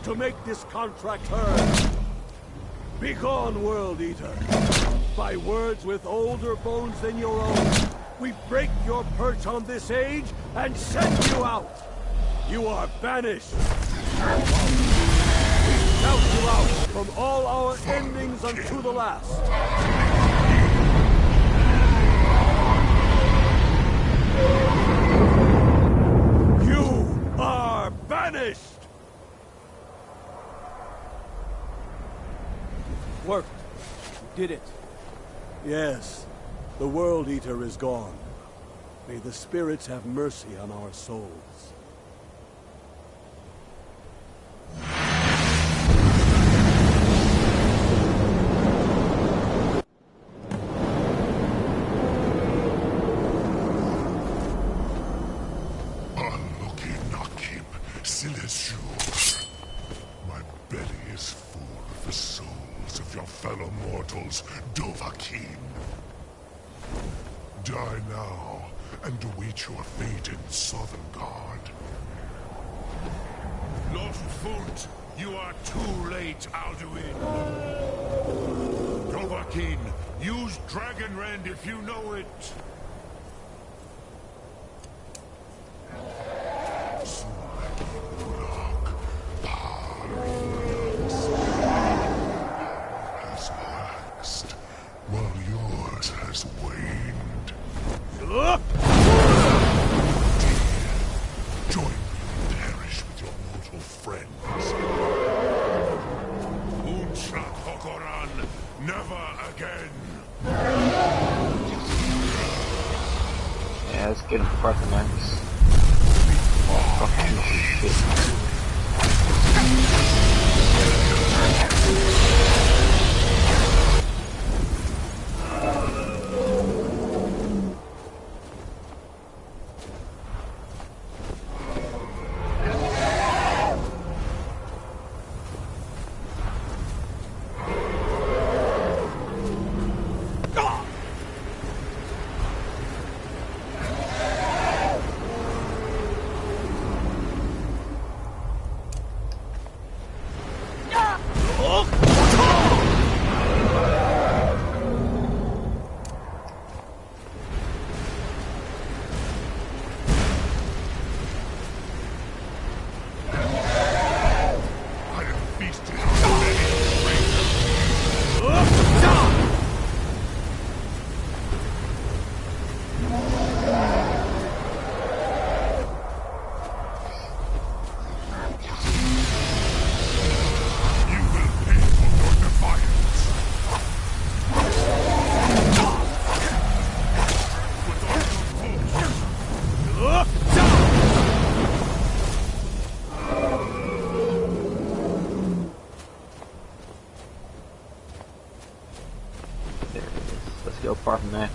to make this contract heard. Begone, World Eater. By words with older bones than your own, we break your perch on this age and send you out. You are banished. We shout you out from all our endings unto the last. You are banished! Worked. You did it. Yes. The World Eater is gone. May the spirits have mercy on our souls. My belly is full of the souls of your fellow mortals, Dovahkiin. Die now, and await your fate in Sovngarde. Lord Fult, you are too late, Alduin. Dovahkiin, use Dragonrend if you know it. Has waxed, while yours has waned. Join me and perish with your mortal friends. Unshlat Hokoran, never again! Yeah, let's get Parthenax. Fucking shit. Let's go Parthenax.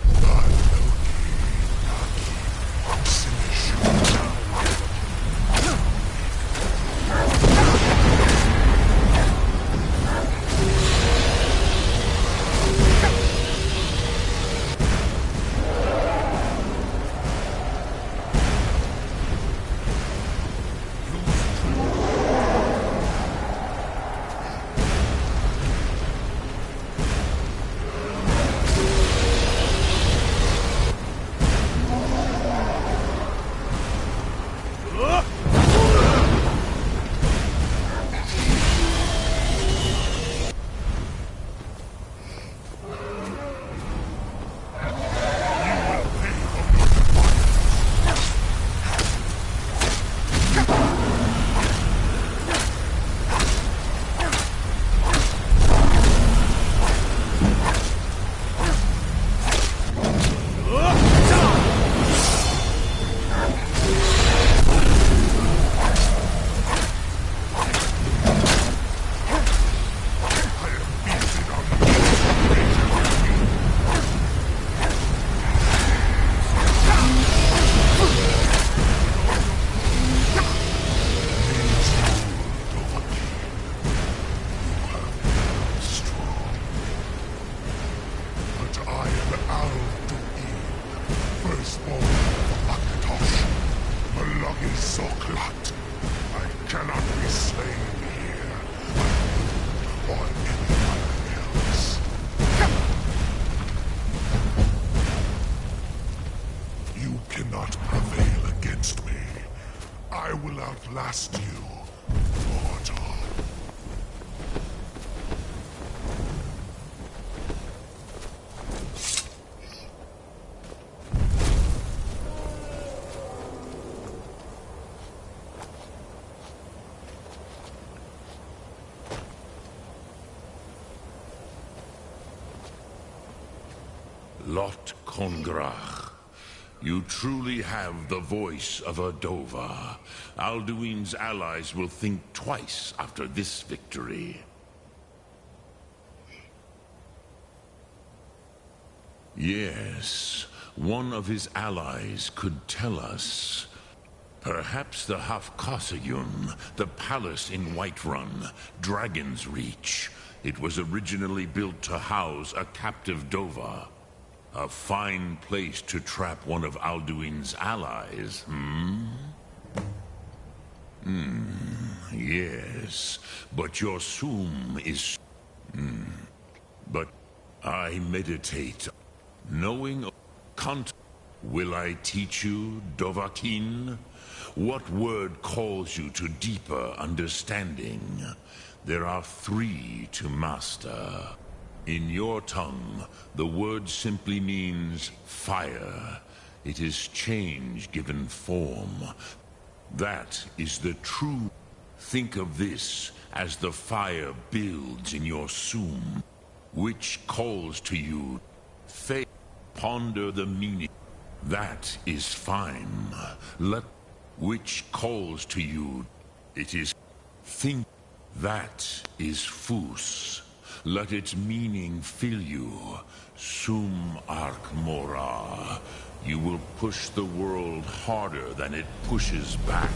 trust you, mortal. Lot Congrach. You truly have the voice of a Dova. Alduin's allies will think twice after this victory. Yes, one of his allies could tell us. Perhaps the Hafkasayun, the palace in Whiterun, Dragon's Reach. It was originally built to house a captive Dova. A fine place to trap one of Alduin's allies, yes, but your Sum is... But I meditate. Knowing... Will I teach you, Dovahkiin? What word calls you to deeper understanding? There are 3 to master. In your tongue, the word simply means fire. It is change given form. That is the true. Think of this as the fire builds in your Sum, which calls to you. Ponder the meaning. That is fine. Which calls to you. It is. Think. That is Fus. Let its meaning fill you. Sum Ark Mora. You will push the world harder than it pushes back.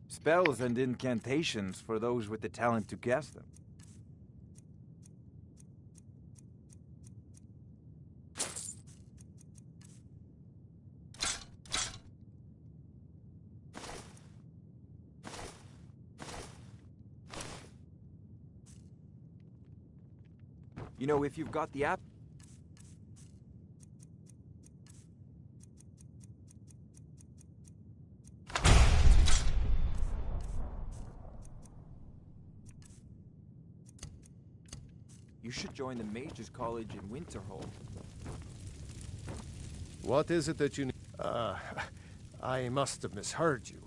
Spells and incantations for those with the talent to cast them. You know, if you've got the app... You should join the Mages College in Winterhold. What is it that you need? I must have misheard you.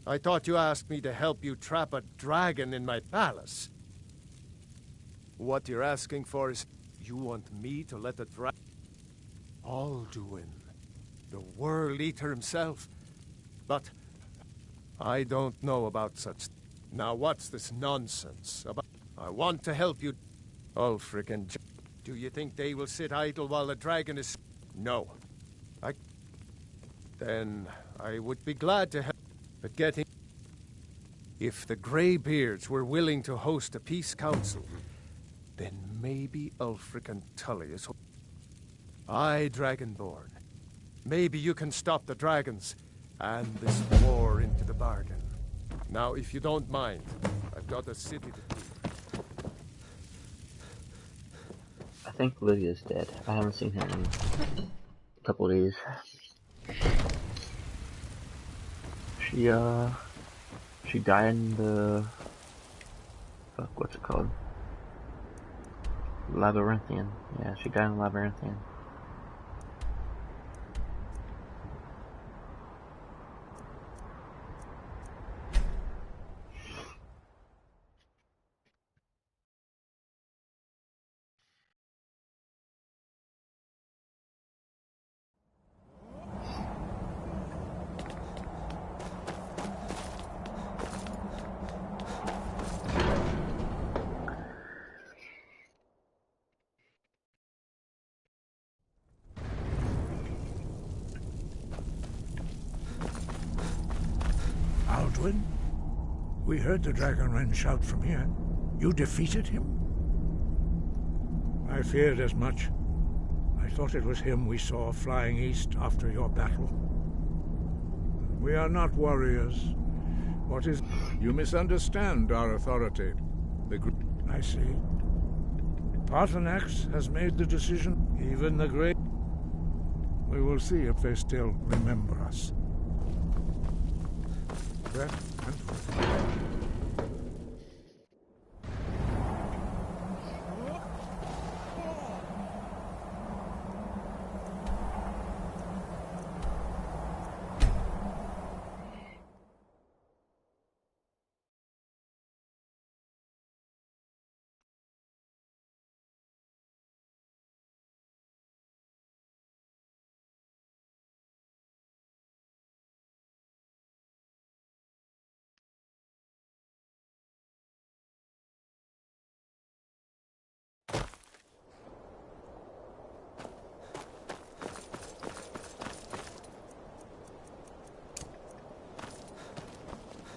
I thought you asked me to help you trap a dragon in my palace. What you're asking for is, you want me to let the dragon... Alduin, the World Eater himself. But I don't know about such... Now what's this nonsense about... I want to help you... Ulfric and... Do you think they will sit idle while the dragon is... No. Then I would be glad to help. But getting... If the Greybeards were willing to host a peace council, then maybe Ulfric and Tullius... Aye, Dragonborn. Maybe you can stop the dragons, and this war into the bargain. Now, if you don't mind, I've got a city to keep. I think Lydia's dead. I haven't seen her in a couple of days. She died in the... Fuck, what's it called? Labyrinthian. Yeah, she died in Labyrinthian. Quinn? We heard the Dragonren shout from here. You defeated him? I feared as much. I thought it was him we saw flying east after your battle. We are not warriors. What is... You misunderstand our authority. I see. Paarthurnax has made the decision. Even the great... We will see if they still remember us. Breath and foot.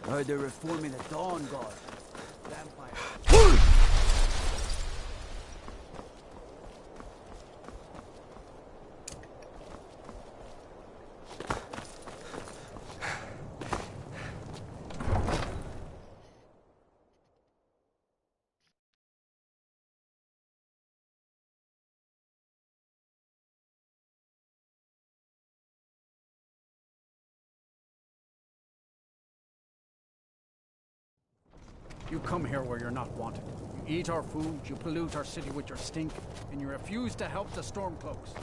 Heard they're reforming the Dawn Guard. Vampire. You come here where you're not wanted. You eat our food, you pollute our city with your stink, and you refuse to help the Stormcloaks.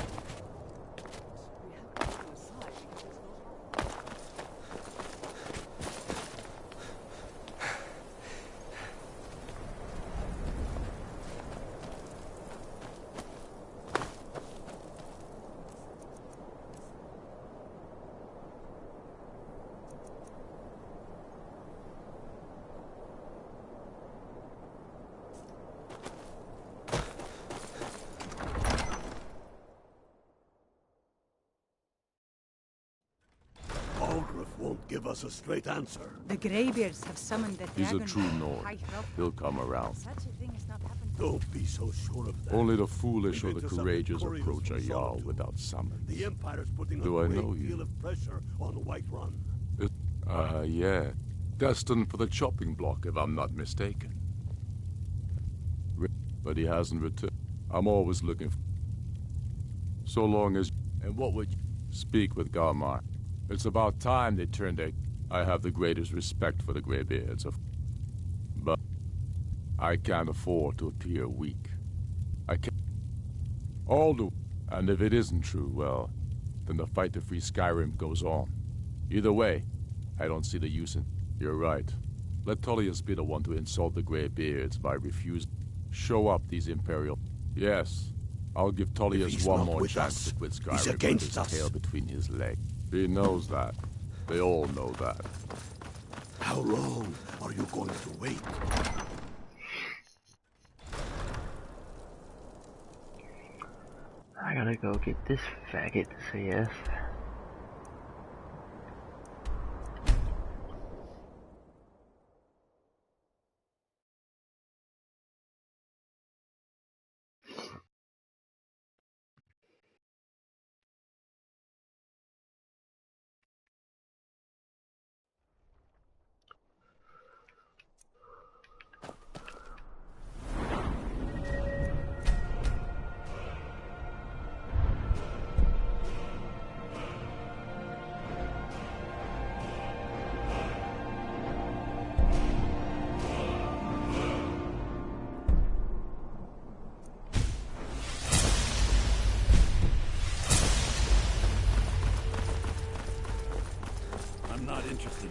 Won't give us a straight answer. The Greybeards have summoned the He's dragon. a true Nord. He'll come around. Such a thing has not happened. Don't be so sure of that. Only the foolish or We've the intercepted courageous couriers approach a from Jarl Solitude. without summons. The Empire's putting Do a I great know deal you? of pressure on Whiterun. Yeah. Destined for the chopping block, if I'm not mistaken. But he hasn't returned. I'm always looking for... So long as... And what would you... Speak with Galmar. It's about time they turned their... I have the greatest respect for the Greybeards, but I can't afford to appear weak. I can't... All the... And if it isn't true, well, then the fight to free Skyrim goes on. Either way, I don't see the use in... You're right. Let Tullius be the one to insult the Greybeards by refusing... Show up these Imperial... Yes, I'll give Tullius one more chance to quit Skyrim he's with against his us. tail between his legs. He knows that. They all know that. How long are you going to wait? I gotta go get this faggot to say yes.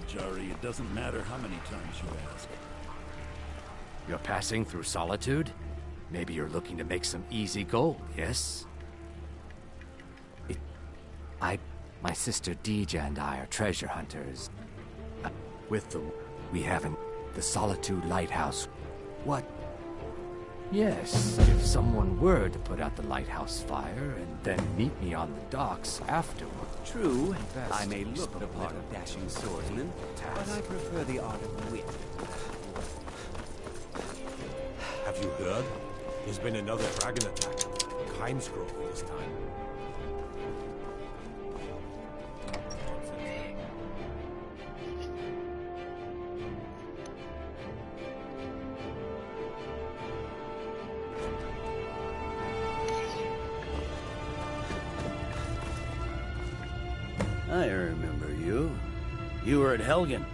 Jari, it doesn't matter how many times you ask. You're passing through Solitude? Maybe you're looking to make some easy gold, yes? My sister Deeja and I are treasure hunters. We haven't... The Solitude Lighthouse. What? Yes, if someone were to put out the lighthouse fire and then meet me on the docks afterward. True, I may look the part of dashing swordsman, but I prefer the art of wit. Have you heard? There's been another dragon attack. Heimsgrove this time. I remember you. You were at Helgen.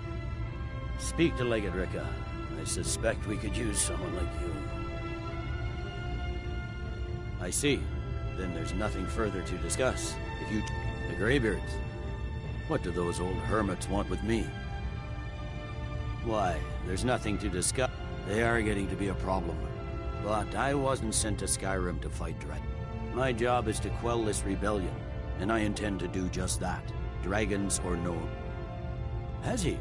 Speak to Legate Ricka. I suspect we could use someone like you. I see. Then there's nothing further to discuss. If you... The Greybeards. What do those old hermits want with me? Why, there's nothing to discuss. They are getting to be a problem. But I wasn't sent to Skyrim to fight Dread. My job is to quell this rebellion, and I intend to do just that. Dragons or no. Has he?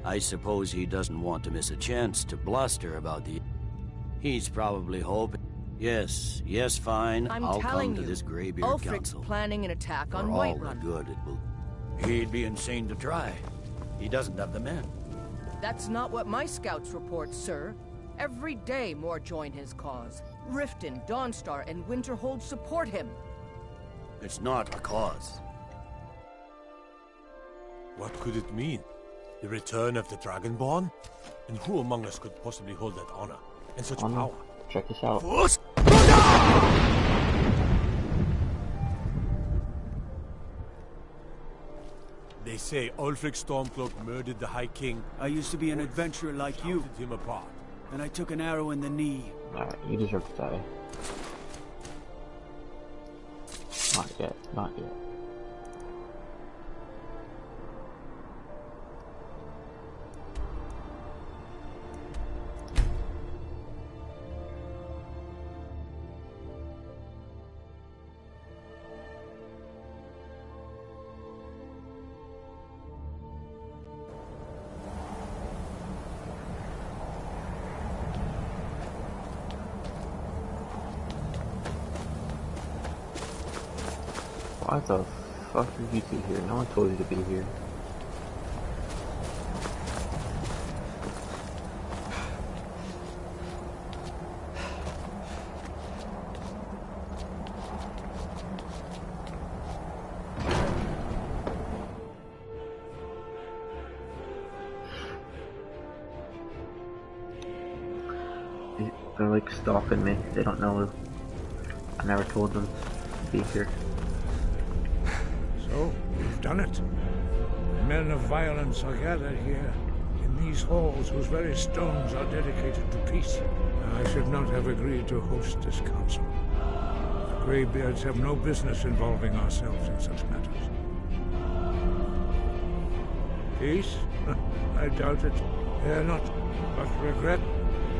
I suppose he doesn't want to miss a chance to bluster about the... He's probably hoping... Yes, fine. I'll come to this Greybeard Ulfric's Council. planning an attack on For all Whiterun. the good it will... He'd be insane to try. He doesn't have the men. That's not what my scouts report, sir. Every day more join his cause. Riften, Dawnstar, and Winterhold support him. It's not a cause. What could it mean? The return of the Dragonborn? And who among us could possibly hold that honor and such power? Check this out. They say Ulfric Stormcloak murdered the High King. I used to be an adventurer like you. Shouted him apart. And I took an arrow in the knee. Alright, you deserve to die. Not yet, not yet. Why the fuck are you two here? No one told you to be here. They're like stalking me. They don't know. I never told them to be here. So, we've done it. Men of violence are gathered here, in these halls whose very stones are dedicated to peace. I should not have agreed to host this council. The Greybeards have no business involving ourselves in such matters. Peace? I doubt it. Dare not, but regret.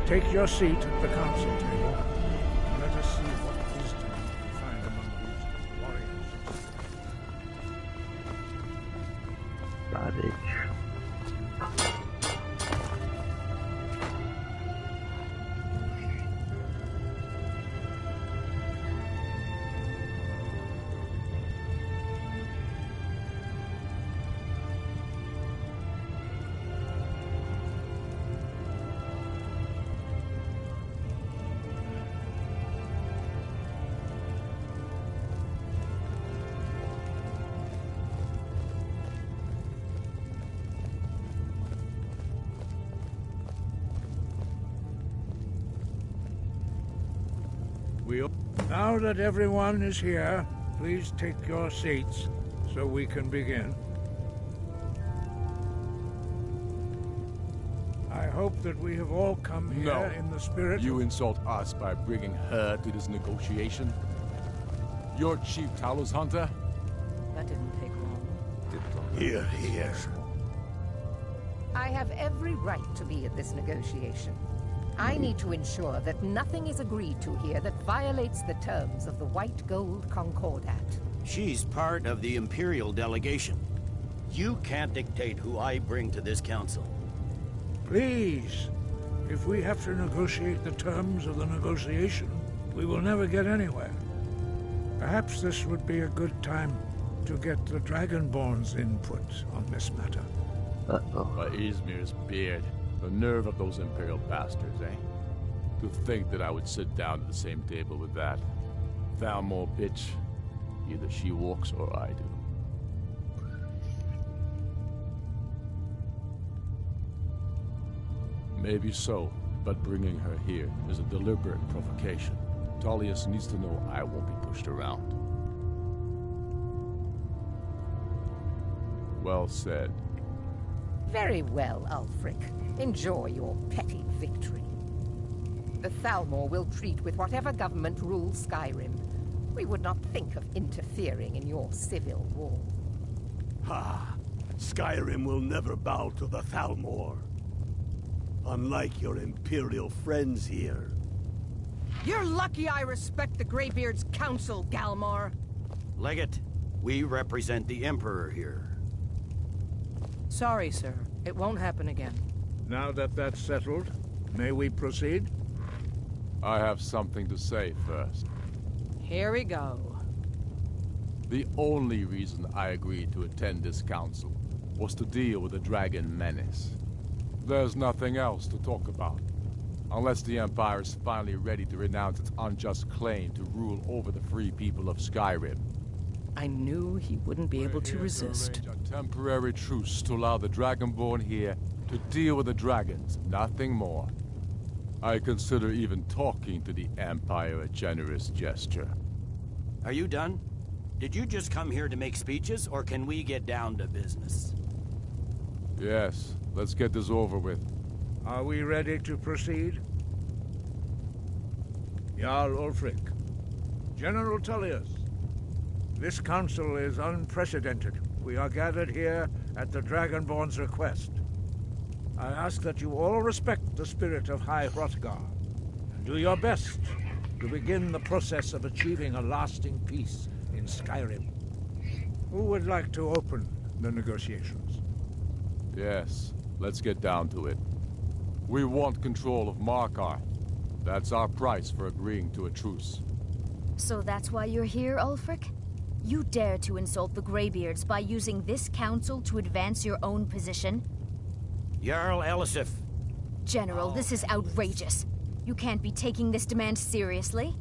Take your seat at the council table. Let us see what wisdom we can find among these warriors. Garbage. Now that everyone is here, please take your seats so we can begin. I hope that we have all come here in the spirit You insult us by bringing her to this negotiation? You're Chief Talos Hunter? That didn't take long. Here he is. I have every right to be at this negotiation. I need to ensure that nothing is agreed to here that violates the terms of the White Gold Concordat. She's part of the Imperial delegation. You can't dictate who I bring to this council. Please, If we have to negotiate the terms of the negotiation, we will never get anywhere. Perhaps this would be a good time to get the Dragonborn's input on this matter. By Izmir's beard, the nerve of those Imperial bastards, eh? To think that I would sit down at the same table with that Thalmor bitch. Either she walks or I do. Maybe so, but bringing her here is a deliberate provocation. Tullius needs to know I won't be pushed around. Well said. Very well, Ulfric. Enjoy your petty victory. The Thalmor will treat with whatever government rules Skyrim. We would not think of interfering in your civil war. Ha! Skyrim will never bow to the Thalmor. Unlike your Imperial friends here. You're lucky I respect the Greybeard's counsel, Galmar. Legate, we represent the Emperor here. Sorry, sir. It won't happen again. Now that that's settled, may we proceed? I have something to say first. Here we go. The only reason I agreed to attend this council was to deal with the dragon menace. There's nothing else to talk about. Unless the Empire is finally ready to renounce its unjust claim to rule over the free people of Skyrim. I knew he wouldn't be able to resist. A temporary truce to allow the Dragonborn here to deal with the dragons, nothing more. I consider even talking to the Empire a generous gesture. Are you done? Did you just come here to make speeches, or can we get down to business? Yes, let's get this over with. Are we ready to proceed? Jarl Ulfric, General Tullius, this council is unprecedented. We are gathered here at the Dragonborn's request. I ask that you all respect the spirit of High Hrothgar, and do your best to begin the process of achieving a lasting peace in Skyrim. Who would like to open the negotiations? Yes, let's get down to it. We want control of Markarth. That's our price for agreeing to a truce. So that's why you're here, Ulfric? You dare to insult the Greybeards by using this council to advance your own position? Jarl Elisif. General, this is outrageous. You can't be taking this demand seriously.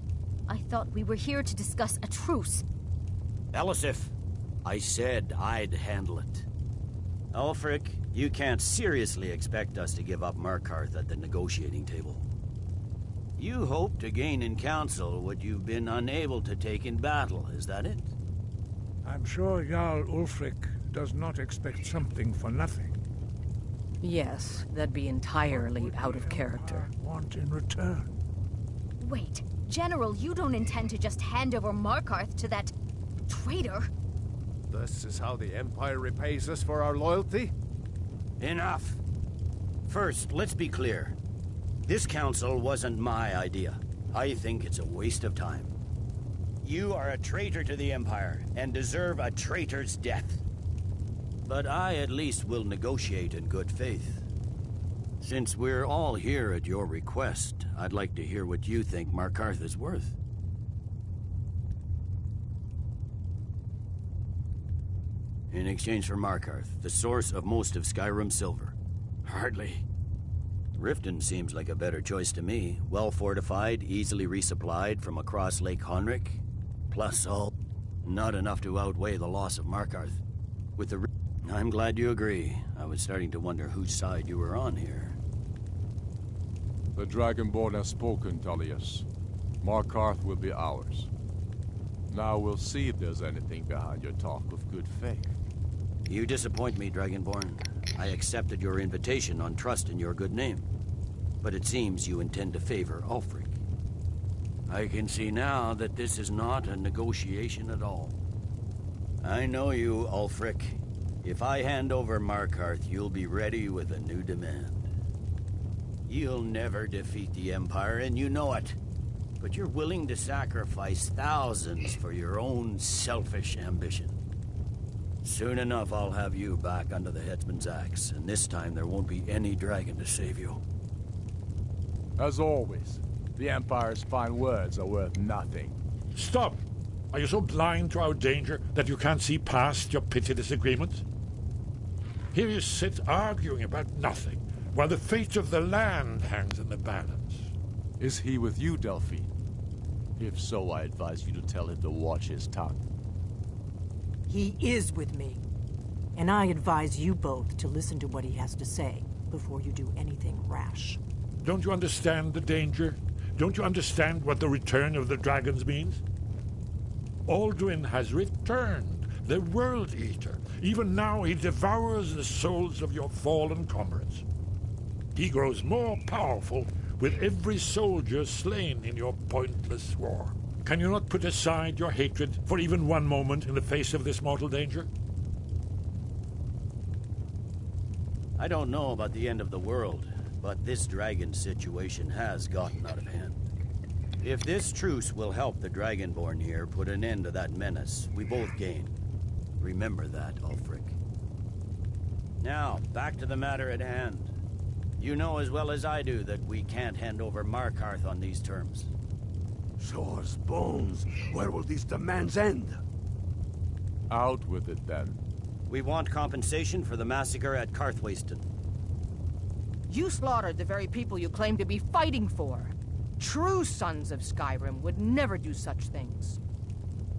I thought we were here to discuss a truce. Elisif, I said I'd handle it. Ulfric, you can't seriously expect us to give up Markarth at the negotiating table. You hope to gain in council what you've been unable to take in battle, is that it? I'm sure Jarl Ulfric does not expect something for nothing. Yes, that'd be entirely out of character. Want in return? Wait, General, you don't intend to just hand over Markarth to that traitor? This is how the Empire repays us for our loyalty? Enough. First, let's be clear. This council wasn't my idea. I think it's a waste of time. You are a traitor to the Empire, and deserve a traitor's death. But I at least will negotiate in good faith. Since we're all here at your request, I'd like to hear what you think Markarth is worth. In exchange for Markarth, the source of most of Skyrim's silver. Hardly. Riften seems like a better choice to me. Well fortified, easily resupplied from across Lake Honric. Plus all, not enough to outweigh the loss of Markarth. With the I'm glad you agree. I was starting to wonder whose side you were on here. The Dragonborn has spoken, Tullius. Markarth will be ours. Now we'll see if there's anything behind your talk of good faith. You disappoint me, Dragonborn. I accepted your invitation on trust in your good name. But it seems you intend to favor Ulfric. I can see now that this is not a negotiation at all. I know you, Ulfric. If I hand over Markarth, you'll be ready with a new demand. You'll never defeat the Empire, and you know it. But you're willing to sacrifice thousands for your own selfish ambition. Soon enough, I'll have you back under the headsman's axe, and this time there won't be any dragon to save you. As always, the Empire's fine words are worth nothing. Stop! Are you so blind to our danger that you can't see past your petty disagreements? Here you sit arguing about nothing, while the fate of the land hangs in the balance. Is he with you, Delphine? If so, I advise you to tell him to watch his tongue. He is with me. And I advise you both to listen to what he has to say before you do anything rash. Don't you understand the danger? Don't you understand what the return of the dragons means? Alduin has returned, the World Eater. Even now he devours the souls of your fallen comrades. He grows more powerful with every soldier slain in your pointless war. Can you not put aside your hatred for even one moment in the face of this mortal danger? I don't know about the end of the world, but this dragon situation has gotten out of hand. If this truce will help the Dragonborn here put an end to that menace, we both gain. Remember that, Ulfric. Now, back to the matter at hand. You know as well as I do that we can't hand over Markarth on these terms. Shores, bones, where will these demands end? Out with it, then. We want compensation for the massacre at Karthwasten. You slaughtered the very people you claim to be fighting for. True sons of Skyrim would never do such things.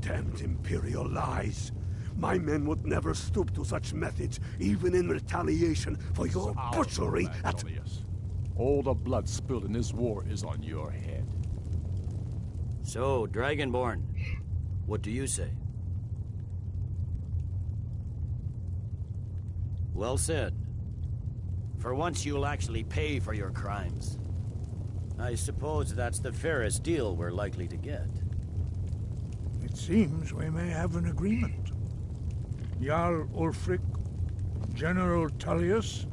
Damned Imperial lies. My men would never stoop to such methods, even in retaliation for your butchery at... All the blood spilled in this war is on your head. So, Dragonborn, what do you say? Well said. For once you'll actually pay for your crimes. I suppose that's the fairest deal we're likely to get. It seems we may have an agreement. Jarl Ulfric, General Tullius,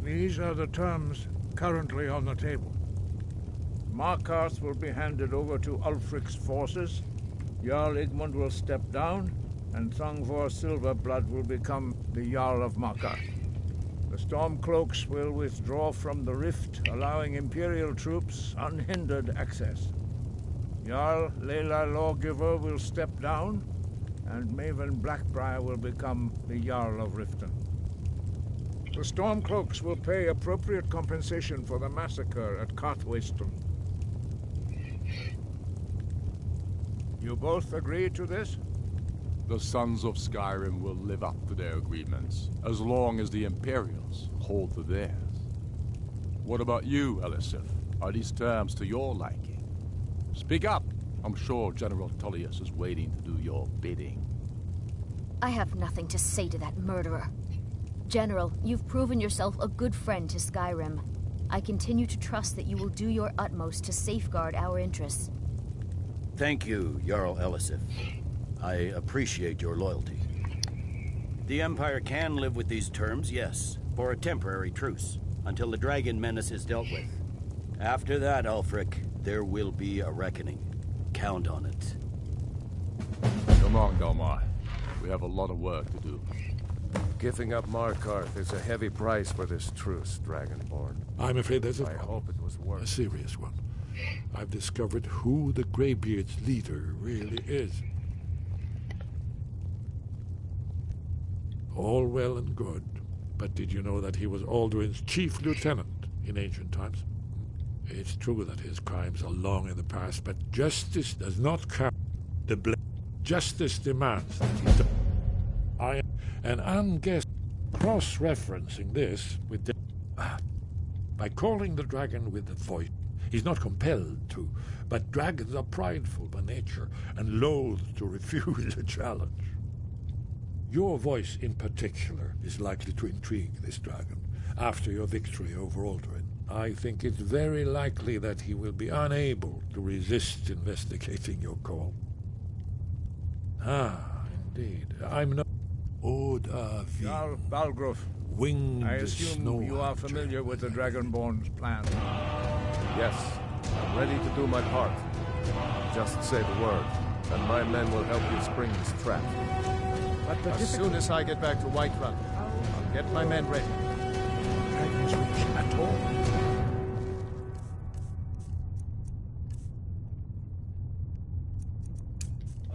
these are the terms currently on the table. Markarth will be handed over to Ulfric's forces, Jarl Igmund will step down, and Thongvor Silverblood will become the Jarl of Markarth. The Stormcloaks will withdraw from the rift, allowing Imperial troops unhindered access. Jarl Layla Lawgiver will step down, and Maven Blackbriar will become the Jarl of Riften. The Stormcloaks will pay appropriate compensation for the massacre at Karthwasten. You both agree to this? The Sons of Skyrim will live up to their agreements, as long as the Imperials hold to theirs. What about you, Elisif? Are these terms to your liking? Speak up! I'm sure General Tullius is waiting to do your bidding. I have nothing to say to that murderer. General, you've proven yourself a good friend to Skyrim. I continue to trust that you will do your utmost to safeguard our interests. Thank you, Jarl Elisif. I appreciate your loyalty. The Empire can live with these terms, yes, for a temporary truce, until the dragon menace is dealt with. After that, Ulfric, there will be a reckoning. Count on it. Come on, Galmar. We have a lot of work to do. Giving up Markarth is a heavy price for this truce, Dragonborn. I'm afraid there's I hope it was worth a serious one. I've discovered who the Greybeard's leader really is. All well and good, but did you know that he was Alduin's chief lieutenant in ancient times? It's true that his crimes are long in the past, but justice does not count the blame. Justice demands that he die. And I'm cross-referencing this with by calling the dragon with the voice. He's not compelled to, but dragons are prideful by nature and loath to refuse a challenge. Your voice in particular is likely to intrigue this dragon after your victory over Alduin. I think it's very likely that he will be unable to resist investigating your call. Ah, indeed. I'm no Odavi. Jarl Balgruf, winged I assume you are familiar with the Dragonborn's plan. Yes, I'm ready to do my part. Just say the word, and my men will help you spring this trap. But as soon as I get back to Whiterun, I'll get my men ready. Dragons reach at all?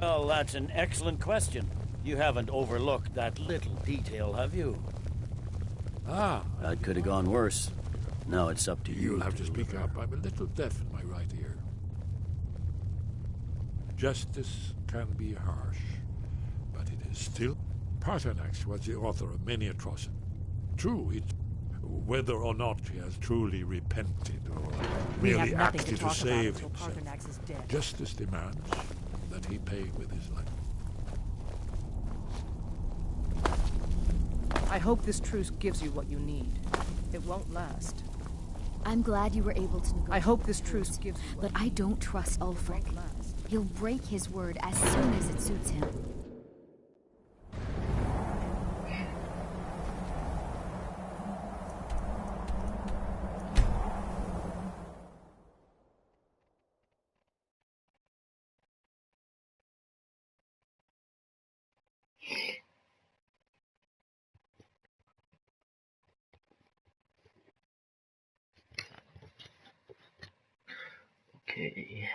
Well, that's an excellent question. You haven't overlooked that little detail, have you? Ah. That could have gone worse. Now it's up to you. You'll have to speak up. I'm a little deaf in my right ear. Justice can be harsh, but it is still... Paternax was the author of many atrocities. True, whether or not he has truly repented or merely acted to save himself. Paternax is dead. Justice demands that he pay with his life. I hope this truce gives you what you need. It won't last. I'm glad you were able to negotiate. I hope this truce gives you But I don't trust Ulfric. He'll break his word as soon as it suits him. Okay.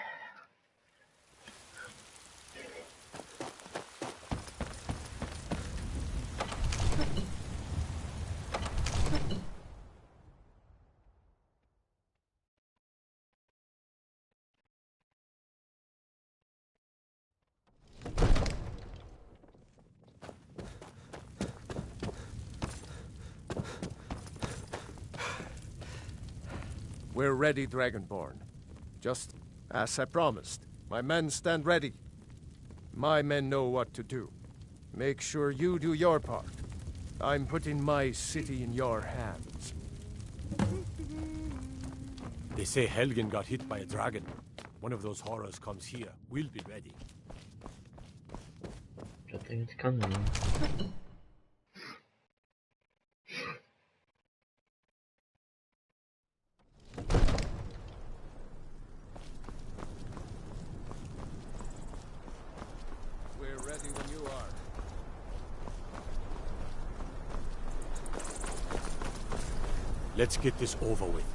We're ready, Dragonborn. Just as I promised. My men stand ready. My men know what to do. Make sure you do your part. I'm putting my city in your hands. They say Helgen got hit by a dragon. One of those horrors comes here. We'll be ready. I think it's coming. We're ready when you are. Let's get this over with.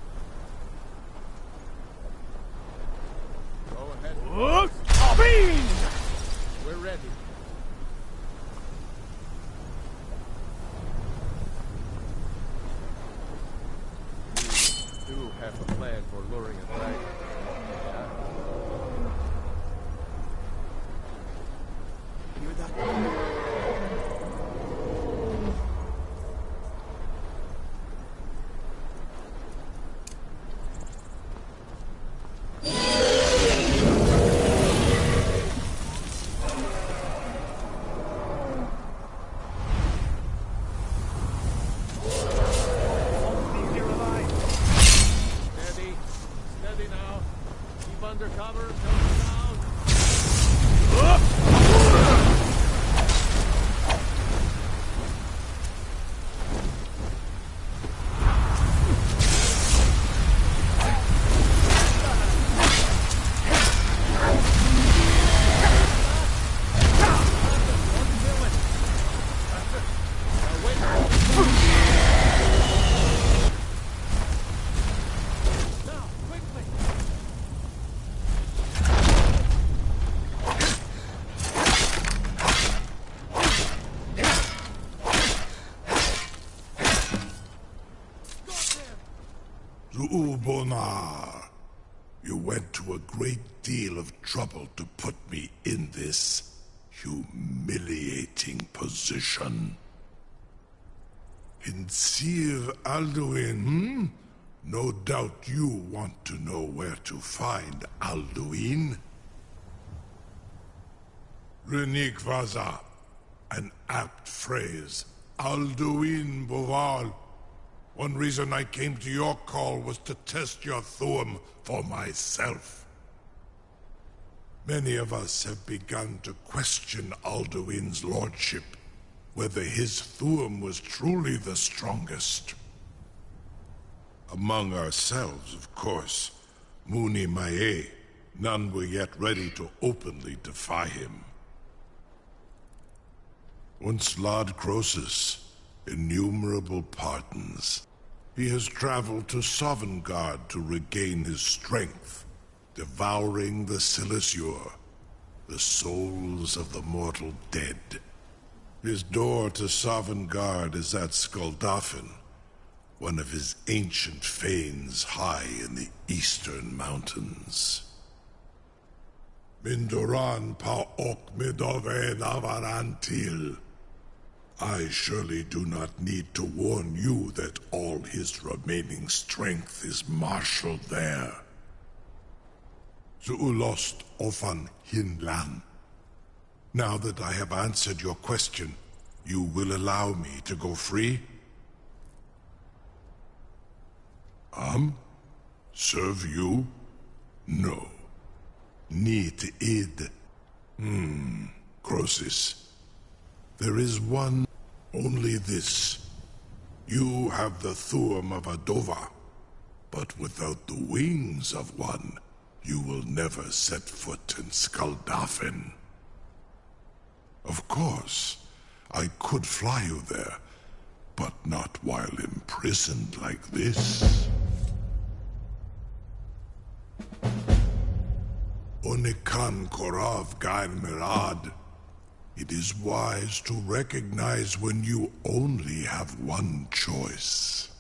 Go ahead. We're ready. You do have a plan for luring a dragon. Yeah? Hear that? Steady. Steady now. Keep under cover. Don't down. Zuubonar, you went to a great deal of trouble to put me in this humiliating position. In Sir Alduin, No doubt you want to know where to find Alduin. Renikvaza, an apt phrase. Alduin Boval. One reason I came to your call was to test your Thuum for myself. Many of us have begun to question Alduin's lordship, whether his Thuum was truly the strongest. Among ourselves, of course, Muni Mae, none were yet ready to openly defy him. Once Lord Croesus, innumerable pardons. He has traveled to Sovngarde to regain his strength, devouring the Silesure. the souls of the mortal dead. His door to Sovngarde is at Skuldafn, one of his ancient fanes high in the eastern mountains. Mindoran pa ok midove navarantil. I surely do not need to warn you that all his remaining strength is marshaled there. Zuulost ofan hinlan. Now that I have answered your question, you will allow me to go free? Serve you? No. Need id. Crosis. There is one, only this. You have the thuum of a dova, but without the wings of one, you will never set foot in Skuldafn. Of course, I could fly you there, but not while imprisoned like this. Onikan Korav Gair Mirad. It is wise to recognize when you only have one choice.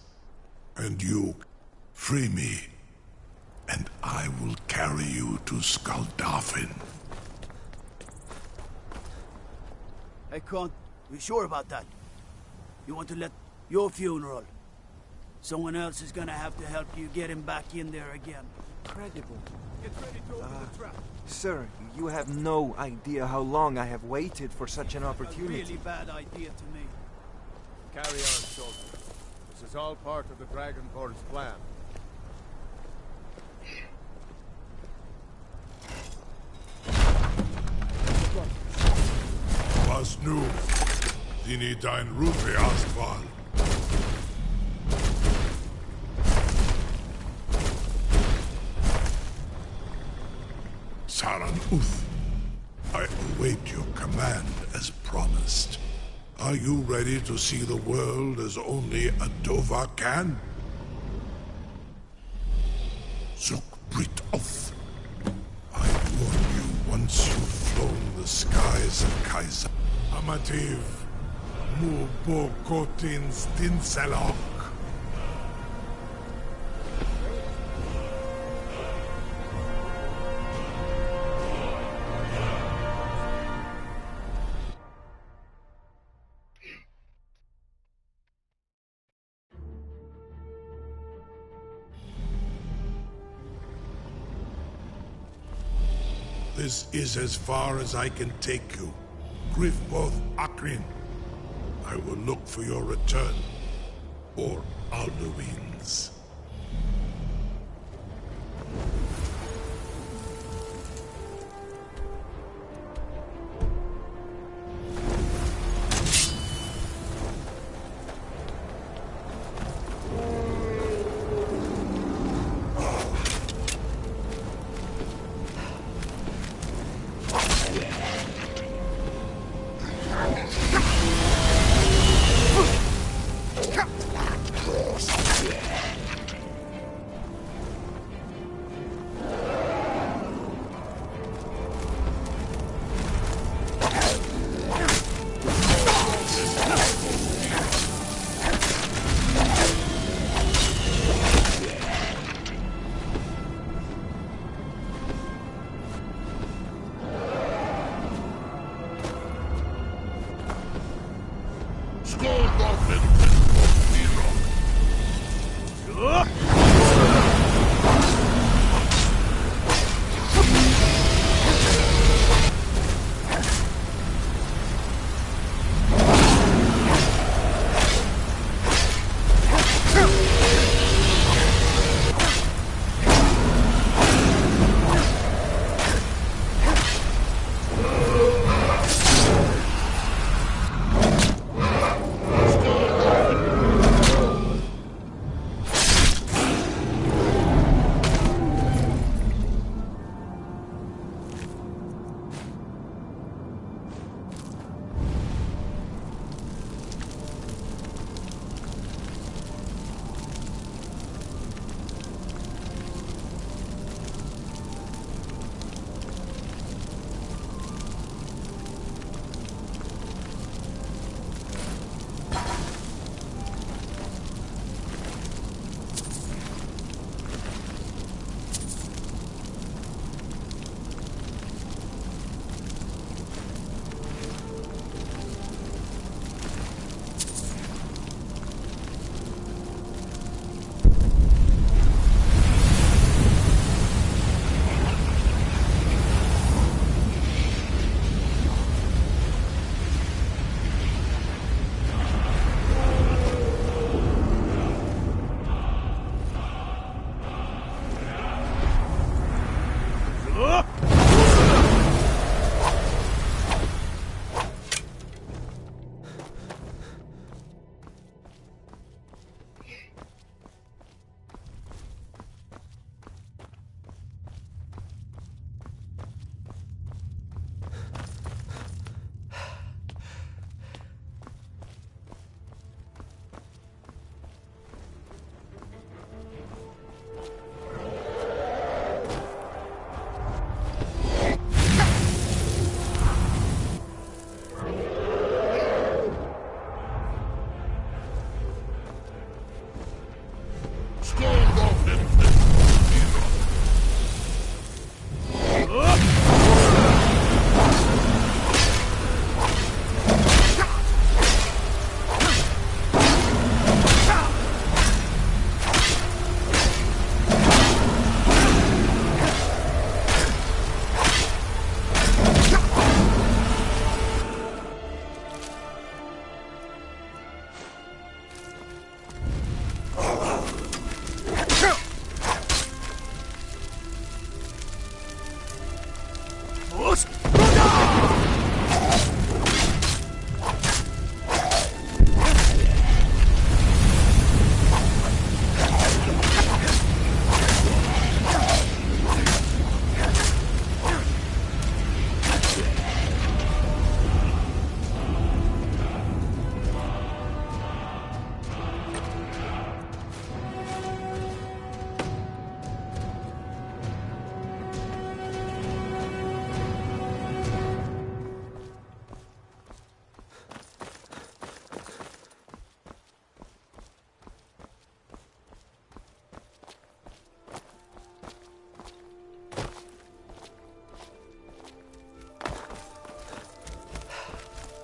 And you free me, and I will carry you to Skuldafn. I can't be sure about that. You want to let your funeral? Someone else is gonna have to help you get him back in there again. Incredible. Sir, you have no idea how long I have waited for such an opportunity. A really bad idea to me. Carry on, soldier. This is all part of the Dragonborn's plan. Was nu, dini dein Rufe Astval. Saran Uth, I await your command as promised. Are you ready to see the world as only a Dova can? Zuk Brit Oth. I warn you, once you've flown the skies of Kaiser, Amativ, Mubo Kotin Stinselok. This is as far as I can take you. Grifboth Akrin. I will look for your return. Or Alduin's.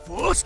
First,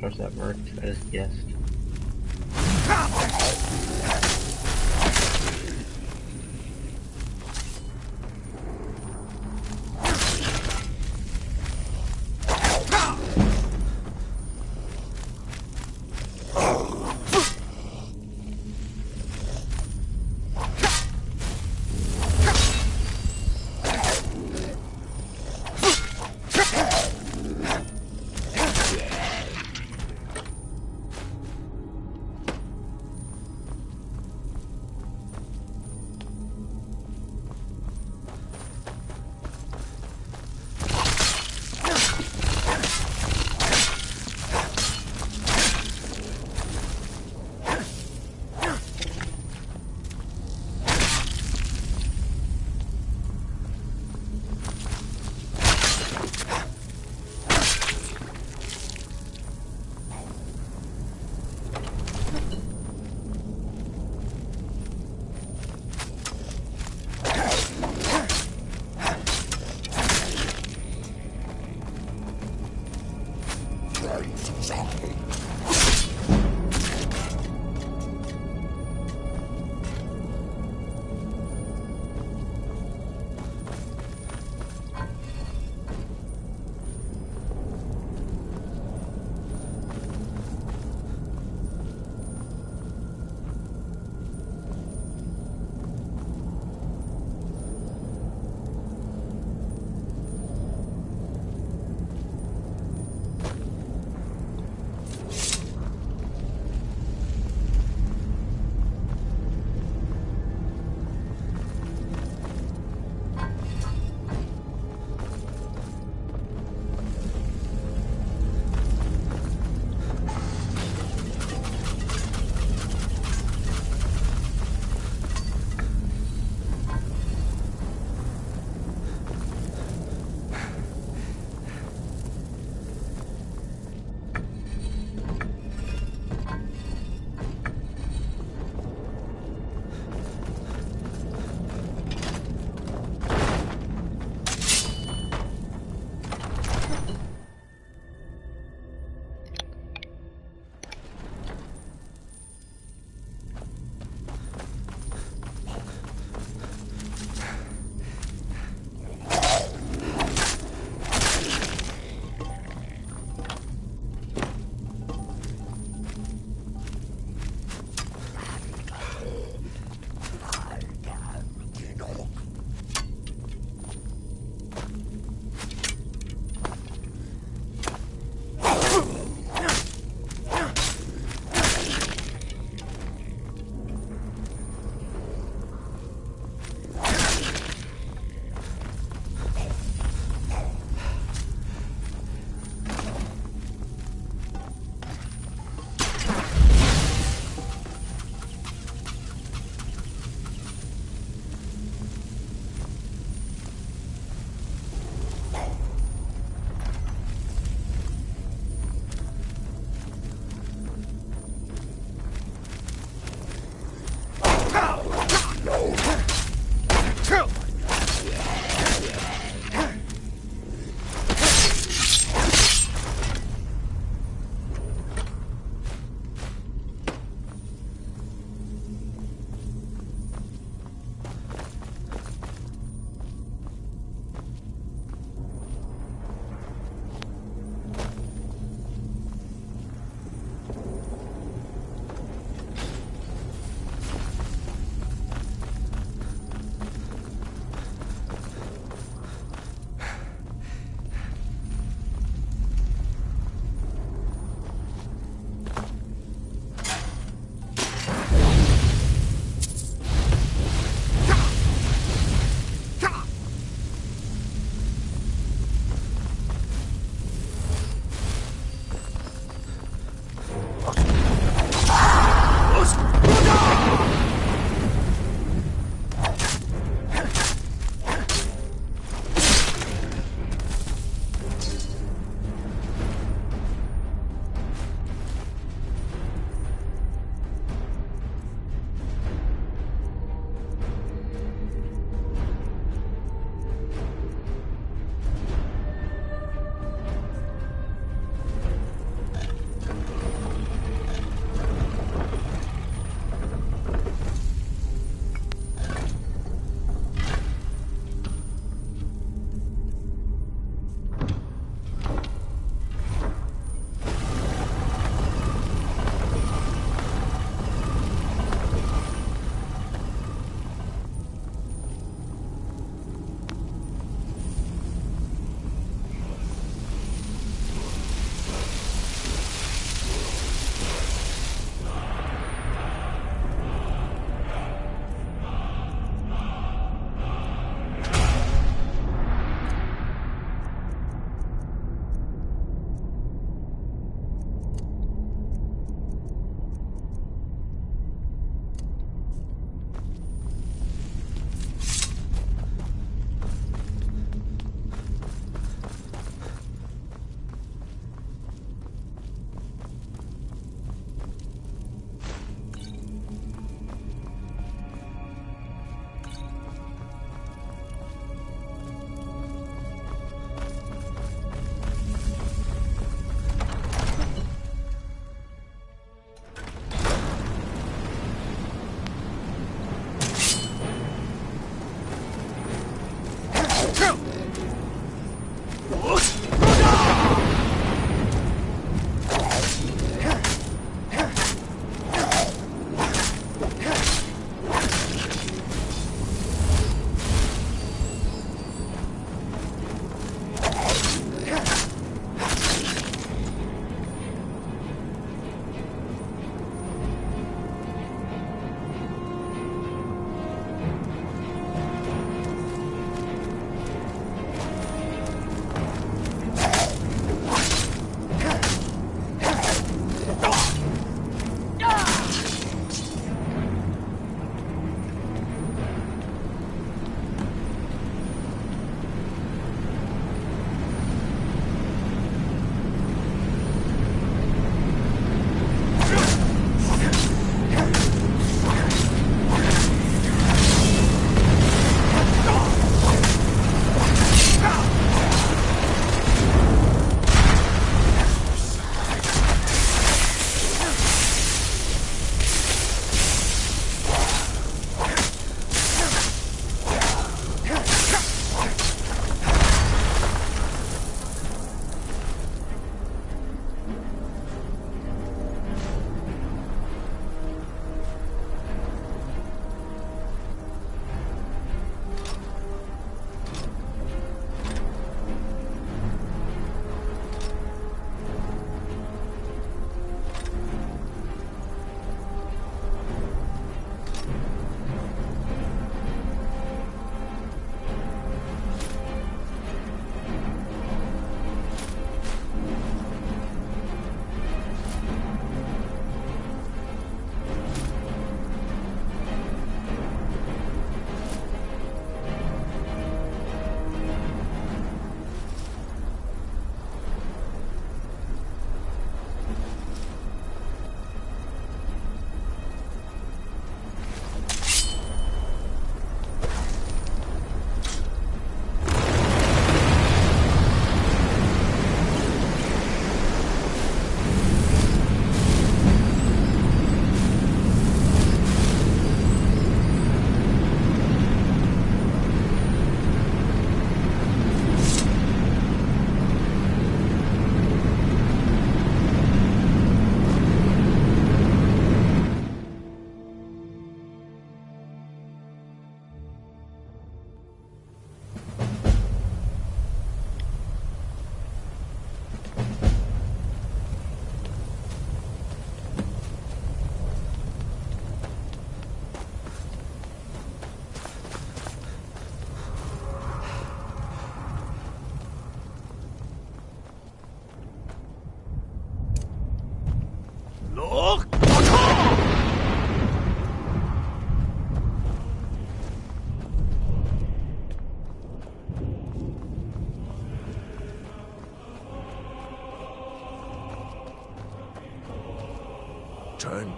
Trust that worked. I just guessed.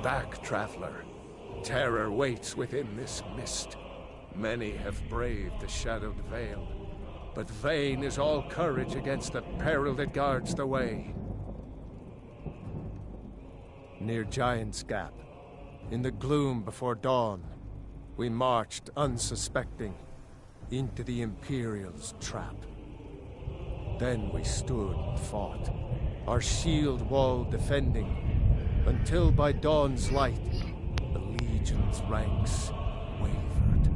back, traveler. Terror waits within this mist. Many have braved the shadowed veil, but vain is all courage against the peril that guards the way. Near Giant's Gap, in the gloom before dawn, we marched unsuspecting into the Imperial's trap. Then we stood and fought, our shield wall defending, until by dawn's light, the Legion's ranks wavered.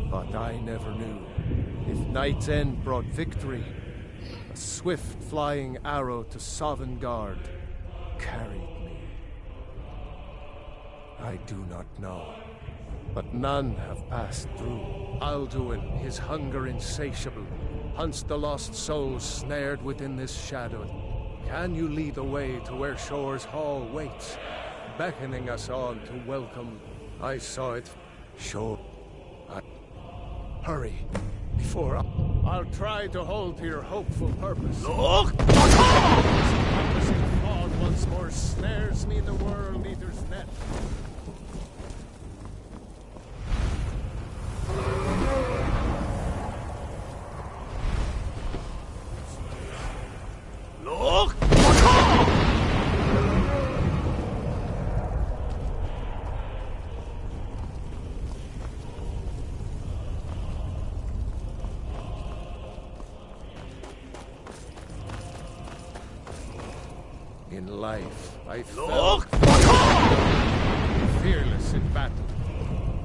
But I never knew if Night's End brought victory, a swift flying arrow to Sovngarde carried me. I do not know, but none have passed through. Alduin, his hunger insatiable, hunts the lost souls snared within this shadow. Can you lead the way to where Shore's Hall waits, beckoning us on to welcome? I saw it. Shore. Hurry, before I'll try to hold to your hopeful purpose. Look! Thought once more snares me in the World Eater's net. Look! In life, I felt fearless in battle,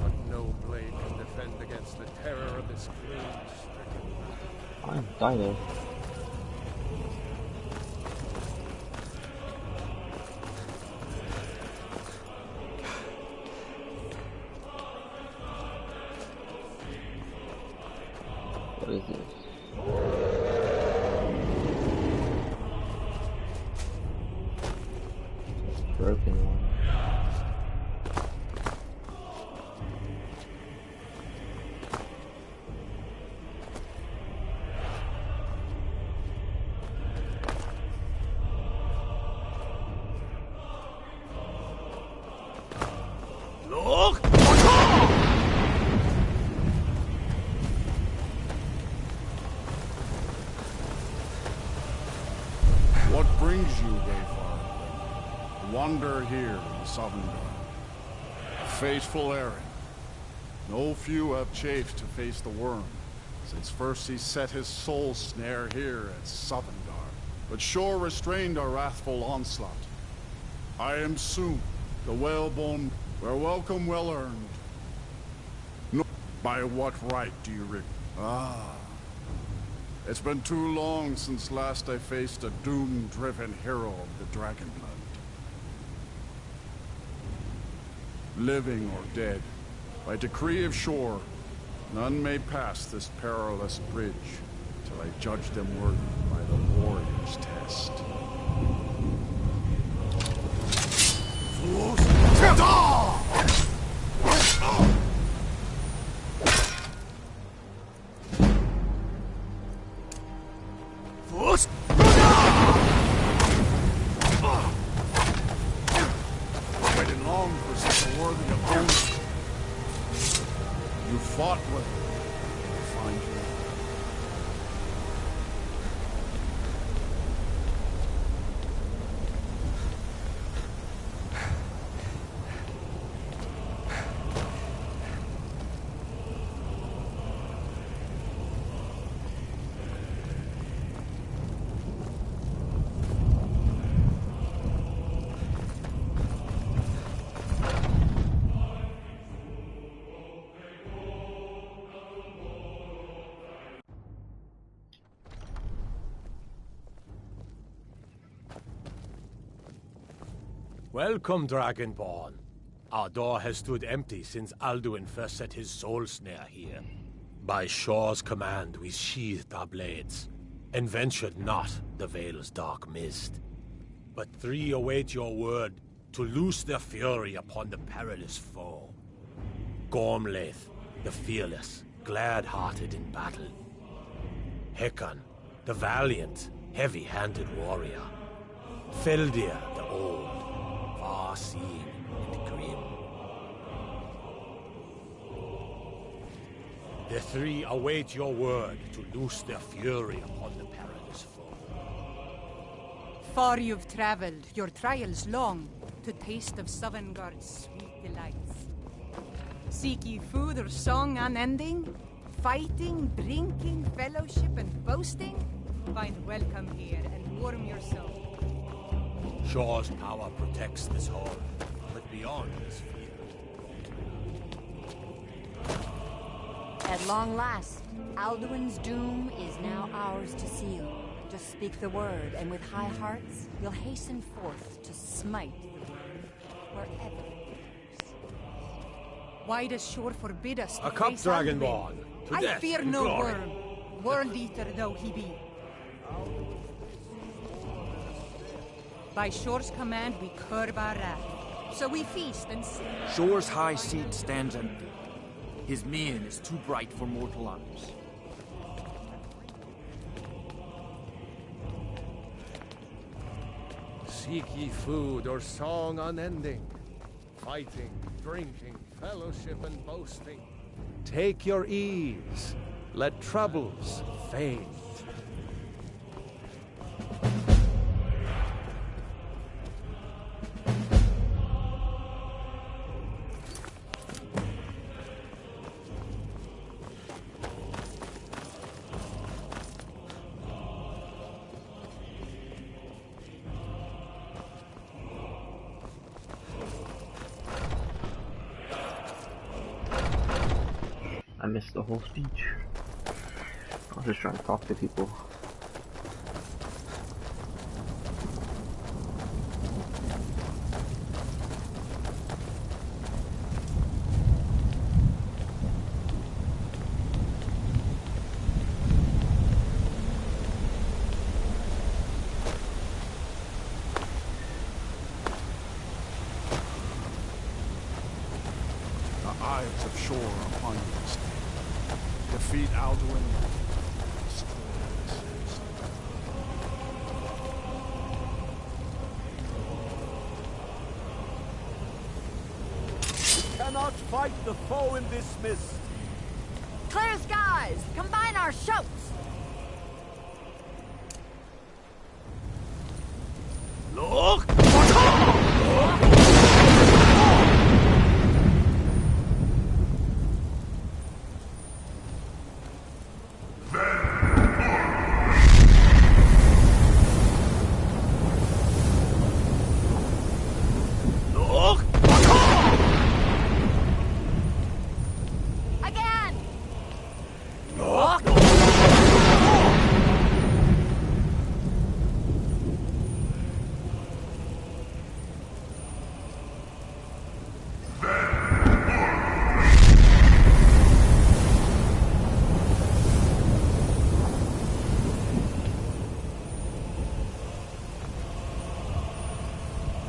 but no blade can defend against the terror of this gloom-stricken. I'm dying. What is this? Broken one. Look! What brings you, Wayfarer? Wander here in Sovngarde. A fateful errand. No few have chafed to face the worm, since first he set his soul snare here at Sovngarde. But Shore restrained our wrathful onslaught. I am soon, the whalebone, where welcome well earned. No, by what right do you it's been too long since last I faced a doom-driven hero of the Dragonblood. Living or dead, by decree of Shore, none may pass this perilous bridge till I judge them worthy by the warrior's test. Waited long for such a worthy opponent. You fought well. I find you. Welcome, Dragonborn. Our door has stood empty since Alduin first set his soul snare here. By Shore's command, we sheathed our blades, and ventured not the Vale's dark mist. But three await your word to loose their fury upon the perilous foe. Gormlaith, the fearless, glad-hearted in battle. Hekon, the valiant, heavy-handed warrior. Feldir, the old, far-seeing, The three await your word to loose their fury upon the perilous foe. Far you've traveled, your trials long, to taste of Sovngarde's sweet delights. Seek ye food or song unending? Fighting, drinking, fellowship, and boasting? Find welcome here and warm your soul. Shaw's power protects this hall, but beyond is fear. At long last, Alduin's doom is now ours to seal. Just speak the word, and with high hearts, you'll hasten forth to smite the worm wherever it appears. Why does Shore forbid us to A cup face dragonborn, Alduin? to I death fear and no glory. worm, world-eater though he be. By Shore's command, we curb our wrath. So we feast and sing. Shore's high seat stands empty. His mien is too bright for mortal eyes. Seek ye food or song unending, fighting, drinking, fellowship, and boasting. Take your ease, let troubles fade. I missed the whole speech. I was just trying to talk to people. The eyes of Shore are upon you this day. Defeat Alduin. Destroy his Cannot fight the foe in this mist. Clear skies! Combine our shouts! Look! Again!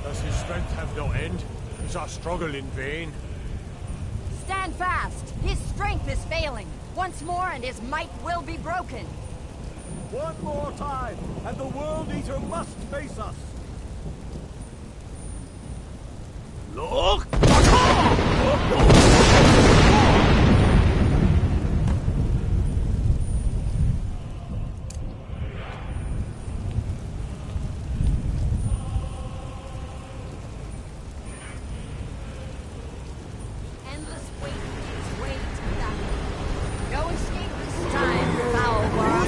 Does his strength have no end? Is our struggle in vain? Stand fast! His strength is failing. Once more and his might will be broken. One more time, and the World Eater must face us. Look! Endless wait gives way to nothing. No escape this time, foul worm.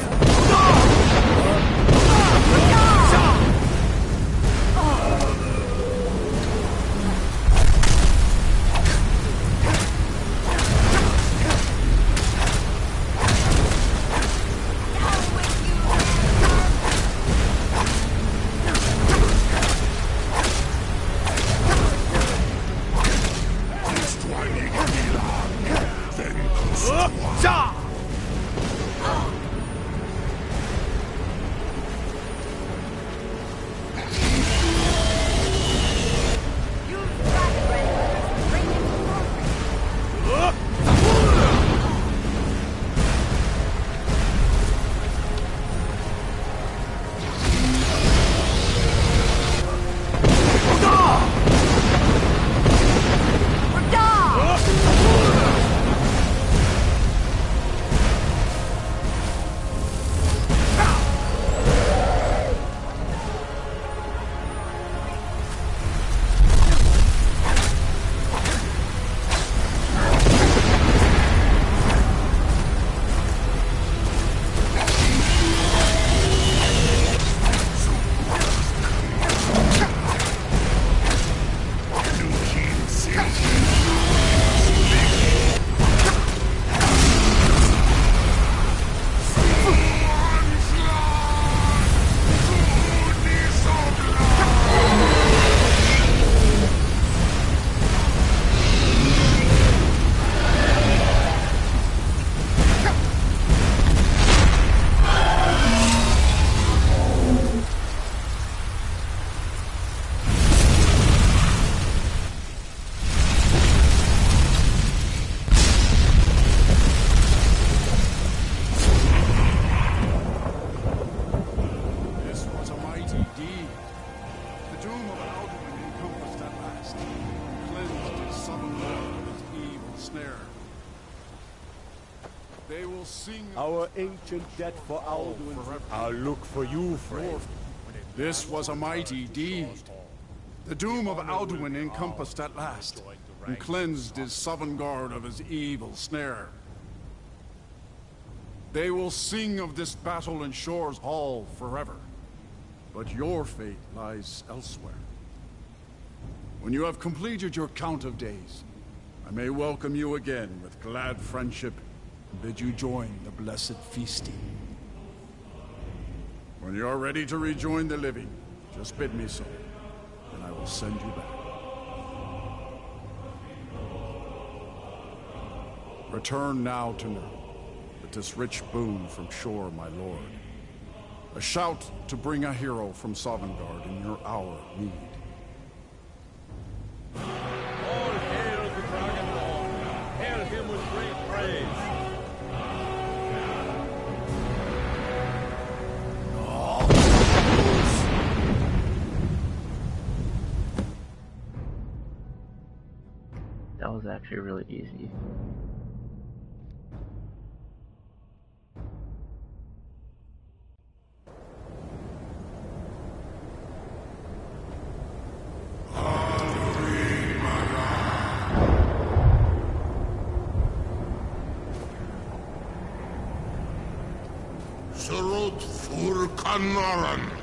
snare. They will sing our ancient debt for Alduin. I'll look for you, friend. This was a mighty deed. The doom of Alduin encompassed at last, and cleansed his Sovngarde of his evil snare. They will sing of this battle in Shore's Hall forever. But your fate lies elsewhere. When you have completed your count of days, I may welcome you again with glad friendship and bid you join the blessed feasting. When you are ready to rejoin the living, just bid me so, and I will send you back. Return now to Nurgle, with this rich boon from Shore, my lord. A shout to bring a hero from Sovngarde in your hour of need. All hail the Dragon Lord! Hail him with great praise! That was actually really easy. Surut Furkanaran.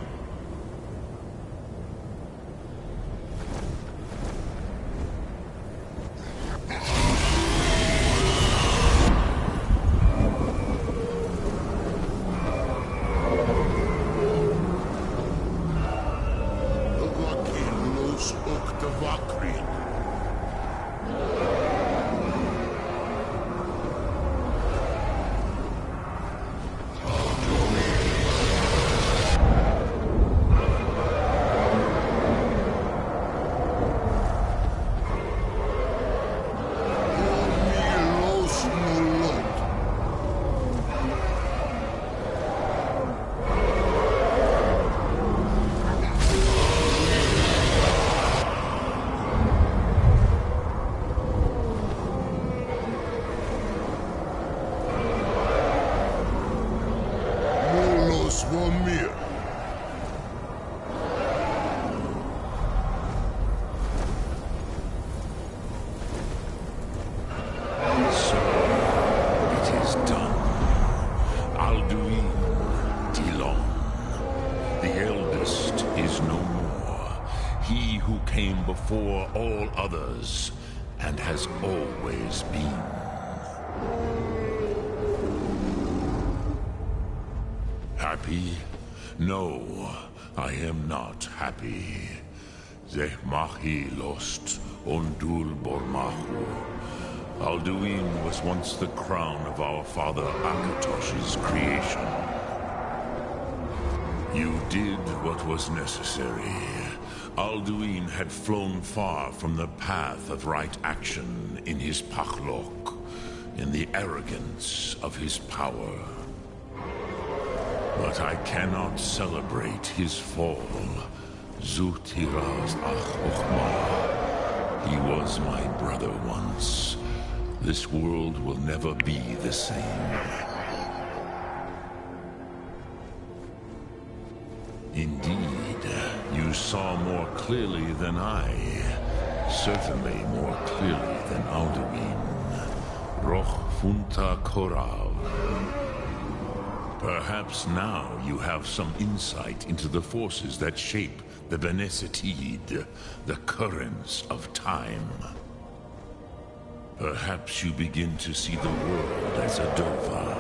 Before all others, and has always been. Happy? No, I am not happy. Zehmahi lost Ondul Bormahu. Alduin was once the crown of our father Akatosh's creation. You did what was necessary. Alduin had flown far from the path of right action in his Pachlok, in the arrogance of his power. But I cannot celebrate his fall. Zutiraz Ach He was my brother once. This world will never be the same. Indeed, you saw more clearly than I. Certainly more clearly than Alduin. Roch Funta Korav. Perhaps now you have some insight into the forces that shape the Benesitid, the currents of time. Perhaps you begin to see the world as a Dova.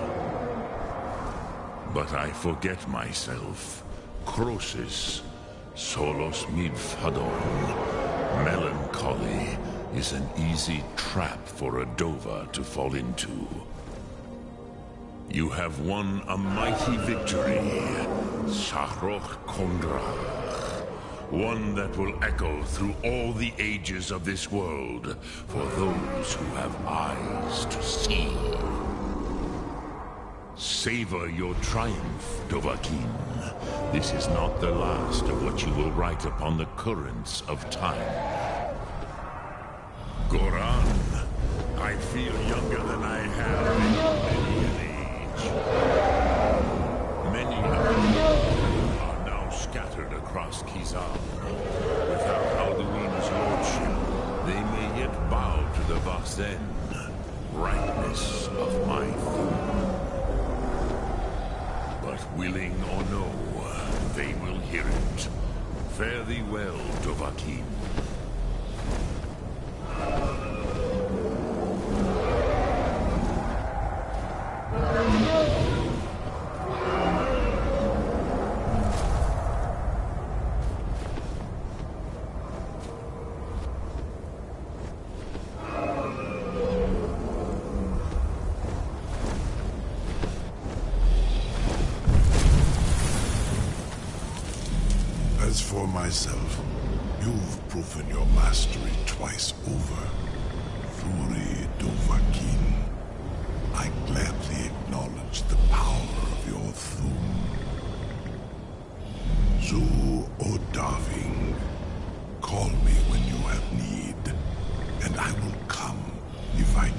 But I forget myself. Crosis, solos midfadon. Melancholy is an easy trap for a Dova to fall into. You have won a mighty victory, Shahroch Kondrach. One that will echo through all the ages of this world for those who have eyes to see. Savor your triumph, Dovahkiin. This is not the last of what you will write upon the currents of time. Goran, I feel younger than I have in many an age. Many of them are now scattered across Kizan. Without Alduin's lordship, they may yet bow to the Vasen, rightness of my throne. But willing or no, they will hear it. Fare thee well, Dovahkiin. As for myself, you've proven your mastery twice over. Thuri Dovahkiin, I gladly acknowledge the power of your Thum. Zu Odaving, call me when you have need, and I will come if I